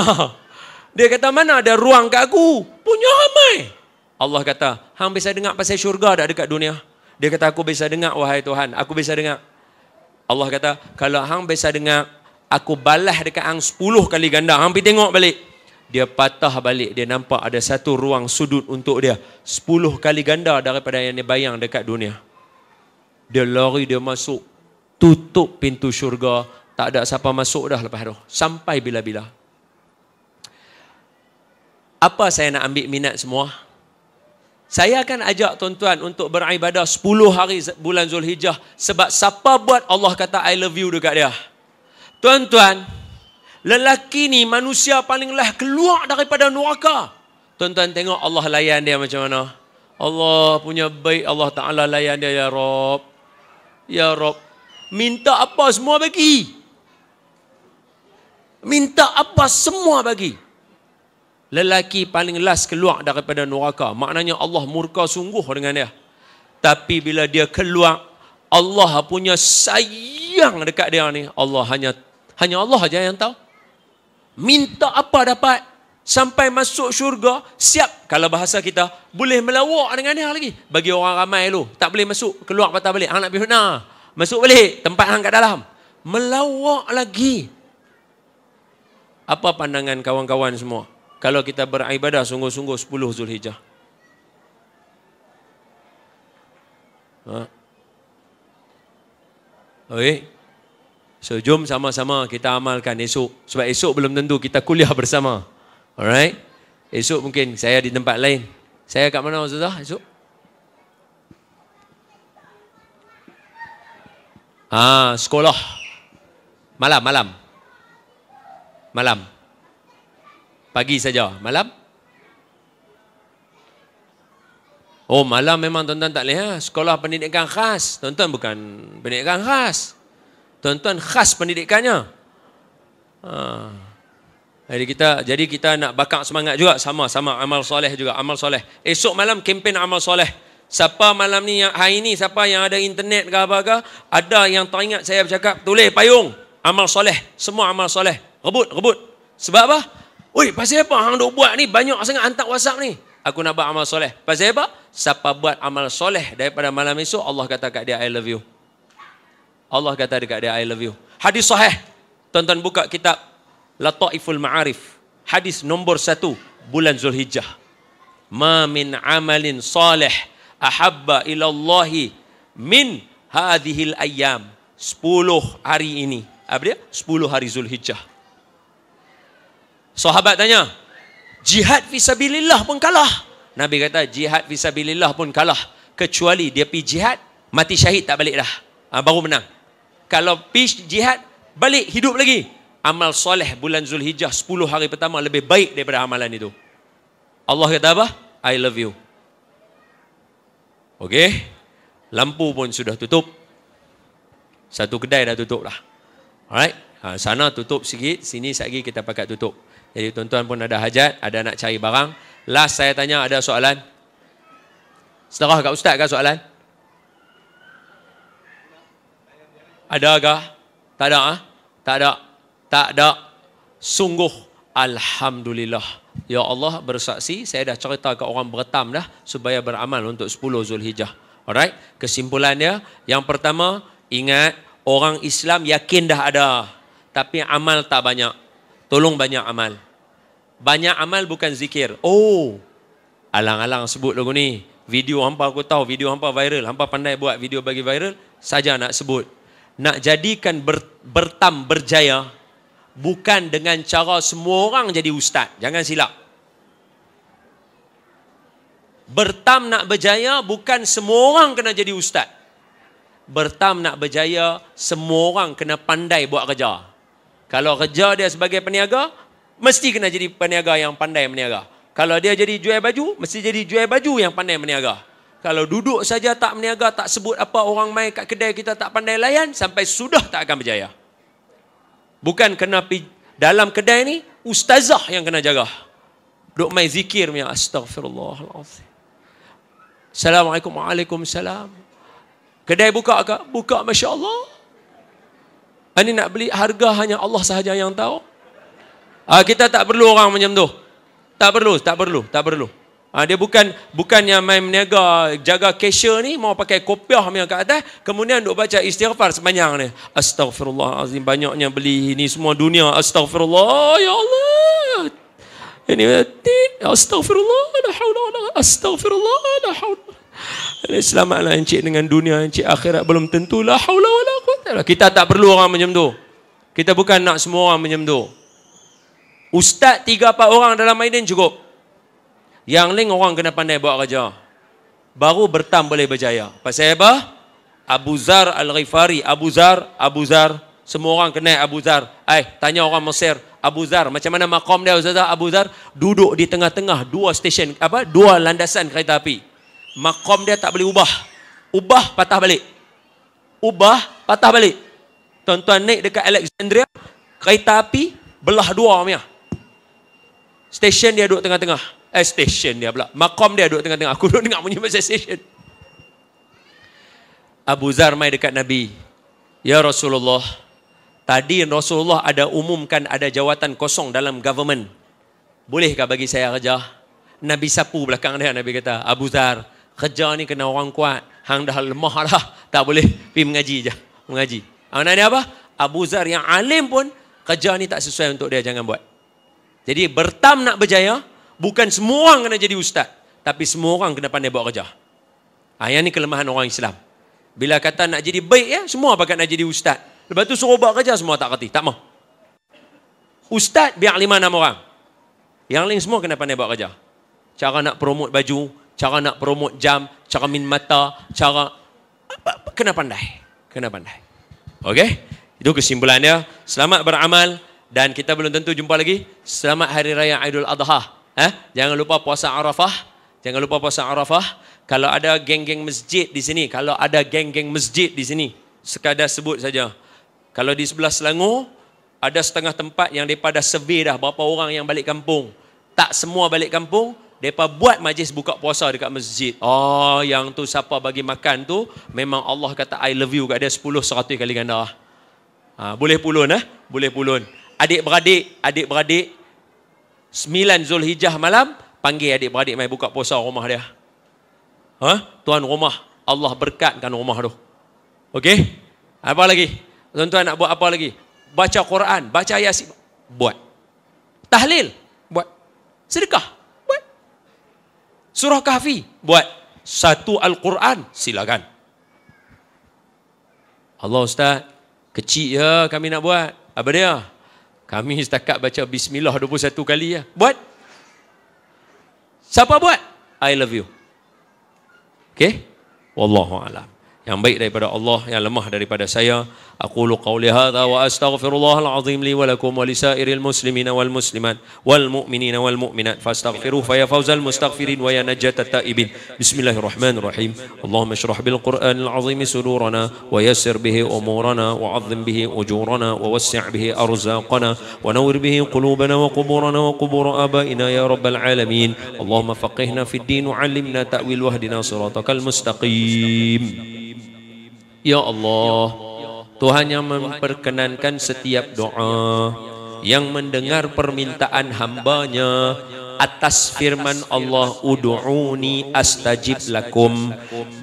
Dia kata, mana ada ruang kat aku? Punya ramai. Allah kata, hang bisa dengar pasal syurga tak dekat dunia? Dia kata, aku bisa dengar wahai Tuhan. Aku bisa dengar. Allah kata, kalau hang bisa dengar, aku balas dekat hang 10 kali ganda. Hang pergi tengok balik. Dia patah balik. Dia nampak ada satu ruang sudut untuk dia. 10 kali ganda daripada yang dia bayang dekat dunia. Dia lari, dia masuk. Tutup pintu syurga. Tak ada siapa masuk dah lepas tu. Sampai bila-bila. Apa saya nak ambil minat semua? Saya akan ajak tuan-tuan untuk beribadah 10 hari bulan Zulhijjah. Sebab siapa buat Allah kata I love you dekat dia. Tuan-tuan, lelaki ni manusia paling lah keluar daripada neraka. Tuan-tuan tengok Allah layan dia macam mana. Allah punya baik, Allah Ta'ala layan dia, ya Rob. Ya Rob. Minta apa semua bagi. Minta apa semua bagi. Lelaki paling last keluar daripada neraka. Maknanya Allah murka sungguh dengan dia. Tapi bila dia keluar, Allah punya sayang dekat dia ni. Allah hanya Allah aja yang tahu. Minta apa dapat. Sampai masuk syurga, siap. Kalau bahasa kita, boleh melawak dengan dia lagi. Bagi orang ramai lu, tak boleh masuk. Keluar patah balik. Hang nak pergi mana? Masuk balik. Tempat hang kat dalam. Melawak lagi. Apa pandangan kawan-kawan semua? Kalau kita beribadah sungguh-sungguh 10 Zulhijjah. Okey. So, jom sama-sama kita amalkan esok. Sebab esok belum tentu kita kuliah bersama. Alright? Esok mungkin saya di tempat lain. Saya kat mana Ustazah esok? Sekolah. Malam. Pagi saja. Malam? Oh, malam memang tuan-tuan tak boleh. Sekolah pendidikan khas. Tuan-tuan bukan pendidikan khas. Tuan-tuan khas pendidikannya. Jadi kita nak bakar semangat juga. Sama-sama amal soleh juga. Amal soleh. Esok malam kempen amal soleh. Siapa malam ni, hari ni, siapa yang ada internet ke apa-apa, ada yang teringat saya bercakap, tulis payung. Amal soleh. Semua amal soleh. Rebut. Sebab apa? Oi, pasal apa hang duk buat ni? Banyak sangat hantar WhatsApp ni. Aku nak buat amal soleh. Pasal apa? Siapa buat amal soleh daripada malam esok, Allah kata kat dia, I love you. Allah kata dekat dia, I love you. Hadis sahih. Tuan-tuan buka kitab Lataiful Ma'arif. Hadis nombor 1, bulan Zulhijjah. Ma min amalin salih ahabba ilallahi min hadhil ayyam. 10 hari ini. Apa dia? 10 hari Zulhijjah. Sahabat tanya, jihad fisabilillah pun kalah. Nabi kata, jihad fisabilillah pun kalah. Kecuali dia pergi jihad, mati syahid tak balik dah. Baru menang. Kalau pergi jihad, balik hidup lagi. Amal soleh bulan Zulhijjah 10 hari pertama lebih baik daripada amalan itu. Allah kata apa? I love you. Okey. Lampu pun sudah tutup. Satu kedai dah tutup lah. Alright. Sana tutup sikit, sini sekali kita pakai tutup. Jadi tuan-tuan pun ada hajat, ada nak cari barang. Last saya tanya, ada soalan? Seterah kat ustaz ke soalan? Ada ke? Tak ada? Tak ada. Tak ada. Sungguh alhamdulillah. Ya Allah bersaksi, saya dah cerita ke orang bertam dah supaya beramal untuk 10 Zulhijjah. Alright? Kesimpulannya, yang pertama, ingat orang Islam yakin dah ada, tapi amal tak banyak. Tolong banyak amal. Banyak amal bukan zikir. Oh, alang-alang sebut lagu ni. Video hampa aku tahu, video hampa viral. Hampa pandai buat video bagi viral, saja nak sebut. Nak jadikan bertam berjaya, bukan dengan cara semua orang jadi ustaz. Jangan silap. Bertam nak berjaya, bukan semua orang kena jadi ustaz. Bertam nak berjaya, semua orang kena pandai buat kerja. Kalau kerja dia sebagai peniaga, mesti kena jadi peniaga yang pandai meniaga. Kalau dia jadi jual baju, mesti jadi jual baju yang pandai meniaga. Kalau duduk saja tak meniaga, tak sebut apa, orang mai kat kedai kita tak pandai layan, sampai sudah tak akan berjaya. Bukan kena dalam kedai ni, ustazah yang kena jaga. Duk mai zikir punya, astagfirullahaladzim. Assalamualaikum, waalaikumsalam. Kedai buka ke? Buka, Masya Allah. Ini nak beli, harga hanya Allah sahaja yang tahu. Kita tak perlu orang macam tu. Tak perlu. Dia bukannya main meniaga, jaga cashier ni, mau pakai kopiah yang kat atas, kemudian duk baca istighfar sepanjang ni. Astaghfirullahalazim, banyaknya beli ini semua dunia. Astaghfirullah, ya Allah. Ini astaghfirullah, la haula wala quwwata. Astaghfirullah, la haula. Selamatlah encik dengan dunia, encik akhirat belum tentu. La haula wala quwwata. Kita tak perlu orang macam tu. Kita bukan nak semua orang macam tu. Ustaz 3-4 orang dalam Maidin cukup. Yang lain orang kena pandai buat kerja. Baru bertam boleh berjaya. Pasal apa? Abu Zar Al-Ghifari. Abu Zar. Semua orang kenal Abu Zar. Tanya orang Mesir. Abu Zar, macam mana maqam dia Ustazah? Abu Zar duduk di tengah-tengah dua landasan kereta api. Maqam dia tak boleh ubah patah balik. Tuan-tuan naik dekat Alexandria, kereta api belah dua punya. Stesen dia duduk tengah-tengah. Stesen dia pula. Maqam dia duduk tengah-tengah. Aku duduk dengar bunyi pasal stesen. Abu Zar mai dekat Nabi. Ya Rasulullah, tadi Rasulullah ada umumkan ada jawatan kosong dalam government. Bolehkah bagi saya kerja? Nabi sapu belakang dia. Nabi kata, Abu Zar, kerja ni kena orang kuat. Hang dah lemah dah. Tak boleh pergi mengaji je. Mengaji. Maknanya apa? Abu Zar yang alim pun, kerja ni tak sesuai untuk dia. Jangan buat. Jadi bertam nak berjaya, bukan semua orang kena jadi ustaz. Tapi semua orang kena pandai buat kerja. Yang ni kelemahan orang Islam. Bila kata nak jadi baik ya, semua pakat nak jadi ustaz. Lepas tu suruh buat kerja, semua tak kerti. Tak mau. Ustaz biar 5-6 orang. Yang lain semua kena pandai buat kerja. Cara nak promote baju, cara nak promote jam, cara min mata, cara kena pandai. Kena pandai. Okey? Itu kesimpulannya. Selamat beramal dan kita belum tentu jumpa lagi. Selamat Hari Raya Aidul Adha. Jangan lupa puasa Arafah. Jangan lupa puasa Arafah. Kalau ada geng-geng masjid di sini, sekadar sebut saja. Kalau di sebelah Selangor, ada setengah tempat yang mereka dah survey dah berapa orang yang balik kampung. Tak semua balik kampung, mereka buat majlis buka puasa dekat masjid. Yang tu siapa bagi makan tu, memang Allah kata I love you kat dia 10-100 kali ganda. Boleh pulun. Boleh pulun. Adik-beradik, 9 Zulhijjah malam, panggil adik-beradik mai buka puasa rumah dia. Tuan rumah, Allah berkatkan rumah tu. Okey? Apa lagi? Tuan-tuan nak buat apa lagi? Baca Quran, baca Yasin, buat. Tahlil, buat. Sedekah, buat. Surah Kahfi, buat. Satu Al-Quran, silakan. Allah Ustaz, kecil ya kami nak buat. Apa dia? Kami setakat baca Bismillah 21 kali ya. Buat. Siapa buat? I love you. Okey? Wallahu a'lam. Yang baik daripada Allah, yang lemah daripada saya. Aqulu qawli hadha wa astaghfirullahal azim li wa lakum wa lisairil muslimina wal muslimat wal mu'minina wal mu'minat fastaghfiruhu fa ya fawzal mustaghfirin wa ya najatat taibin. Bismillahirrahmanirrahim. Allahumma shrah bil Qur'anil azim sudurana wa yassir bihi umurana wa 'azzim bihi ujurana wa wassi' bihi arzaqana wa nawwir bihi qulubana wa quburana wa qubur abaina ya rabbal alamin. Allahumma faqihna fid din wa 'allimna ta'wil wahdina siratal mustaqim. Ya Allah, Tuhan yang memperkenankan setiap doa, yang mendengar permintaan hambanya atas firman Allah, ud'uni astajib lakum,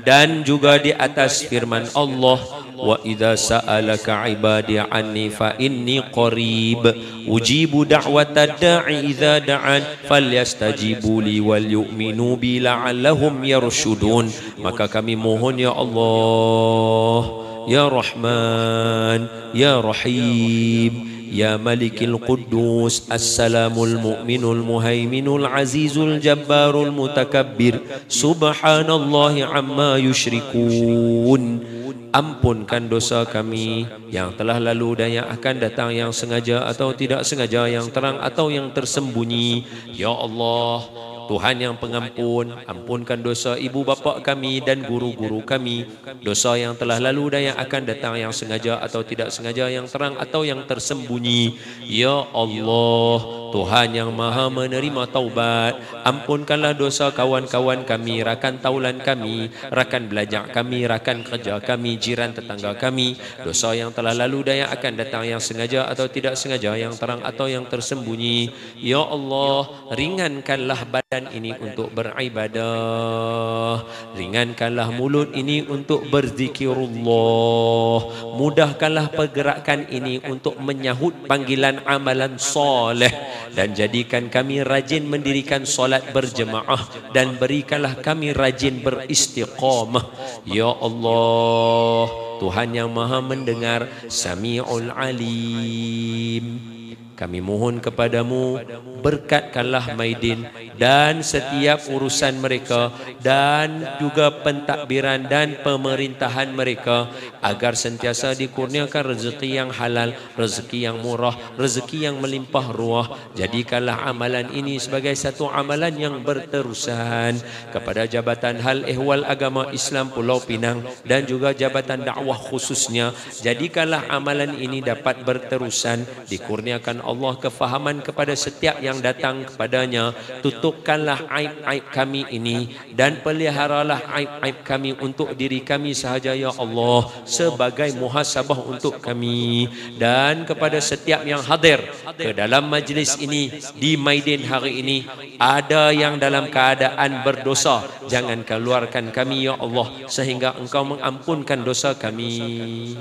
dan juga di atas firman Allah, wa idza sa'alaka ibadi anni fa inni qarib ujibu da'watad da'i idza da'an falyastajibu li wal yu'minu bi la'allahum yarshudun. Maka kami mohon ya Allah, ya Rahman, ya Rahim, ya Malikil Quddus, Assalamul Mu'minul Muhaiminul Azizul Jabbarul Mutakabbir, Subhanallahi amma yushrikun. Ampunkan dosa kami yang telah lalu dan yang akan datang, yang sengaja atau tidak sengaja, yang terang atau yang tersembunyi. Ya Allah, Tuhan yang pengampun, ampunkan dosa ibu bapa kami dan guru-guru kami, dosa yang telah lalu dan yang akan datang, yang sengaja atau tidak sengaja, yang terang atau yang tersembunyi. Ya Allah, Tuhan yang maha menerima taubat, ampunkanlah dosa kawan-kawan kami, rakan taulan kami, rakan belajar kami, rakan kerja kami, jiran tetangga kami, dosa yang telah lalu dan yang akan datang, yang sengaja atau tidak sengaja, yang terang atau yang tersembunyi. Ya Allah, ringankanlah badan ini untuk beribadah, ringankanlah mulut ini untuk berzikirullah, mudahkanlah pergerakan ini untuk menyahut panggilan amalan soleh, dan jadikan kami rajin mendirikan solat berjemaah, dan berikanlah kami rajin beristiqamah. Ya Allah, Tuhan yang maha mendengar, Sami'ul Alim, kami mohon kepadamu, berkatkanlah Maidin dan setiap urusan mereka, dan juga pentadbiran dan pemerintahan mereka, agar sentiasa dikurniakan rezeki yang halal, rezeki yang murah, rezeki yang melimpah ruah. Jadikanlah amalan ini sebagai satu amalan yang berterusan kepada Jabatan Hal Ehwal Agama Islam Pulau Pinang dan juga Jabatan Dakwah khususnya. Jadikanlah amalan ini dapat berterusan, dikurniakan Allah kefahaman kepada setiap yang datang kepadanya. Tutupkanlah aib-aib kami ini dan peliharalah aib-aib kami untuk diri kami sahaja ya Allah, sebagai muhasabah untuk kami. Dan kepada setiap yang hadir ke dalam majlis ini di Maidin hari ini, ada yang dalam keadaan berdosa, jangan keluarkan kami ya Allah, sehingga Engkau mengampunkan dosa kami.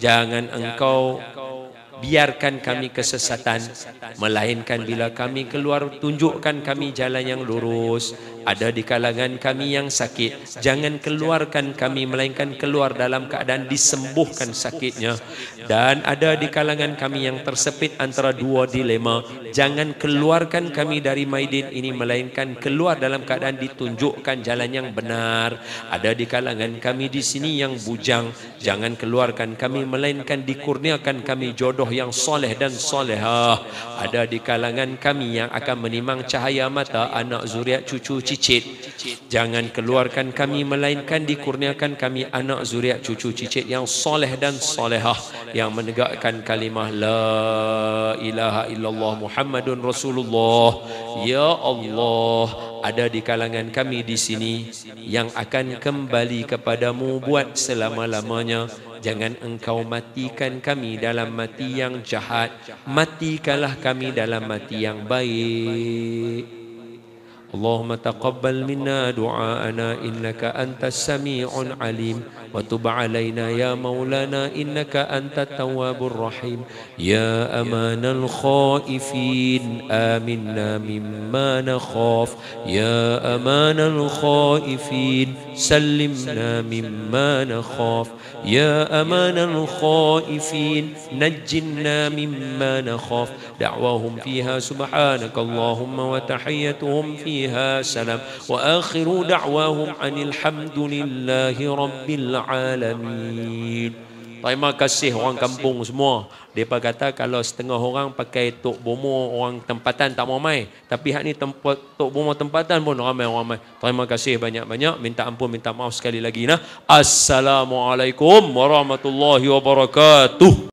Jangan Engkau biarkan kami kesesatan, melainkan bila kami keluar, tunjukkan kami jalan yang lurus. Ada di kalangan kami yang sakit, jangan keluarkan kami, melainkan keluar dalam keadaan disembuhkan sakitnya. Dan ada di kalangan kami yang tersepit antara dua dilema, jangan keluarkan kami dari Maidin ini, melainkan keluar dalam keadaan ditunjukkan jalan yang benar. Ada di kalangan kami di sini yang bujang, jangan keluarkan kami, melainkan dikurniakan kami jodoh yang soleh dan solehah. Ada di kalangan kami yang akan menimang cahaya mata anak zuriat cucu cicit, jangan keluarkan kami, melainkan dikurniakan kami anak zuriat cucu cicit yang soleh dan solehah, yang menegakkan kalimah la ilaha illallah Muhammadun Rasulullah. Ya Allah, ada di kalangan kami di sini yang akan kembali kepadamu buat selama-lamanya, jangan engkau matikan kami dalam mati yang jahat, matikanlah kami dalam mati yang baik. اللهم تقبل منا دعاءنا إنك أنت السميع العليم وتب علينا يا مولانا إنك أنت التواب الرحيم يا أمان الخائفين آمنا مما نخاف يا أمان الخائفين سلمنا مما نخاف يا أمان الخائفين نجنا مما نخاف دعواهم فيها سبحانك اللهم وتحيتهم فيها سلام وآخر دعواهم عن الحمد لله رب العالمين. Terima kasih orang kampung semua. Mereka kata kalau setengah orang pakai tok bomo orang tempatan tak mau mai. Tapi hak ni tok bomo tempatan pun ramai-ramai. Terima kasih banyak-banyak. Minta ampun, minta maaf sekali lagi. Assalamualaikum warahmatullahi wabarakatuh.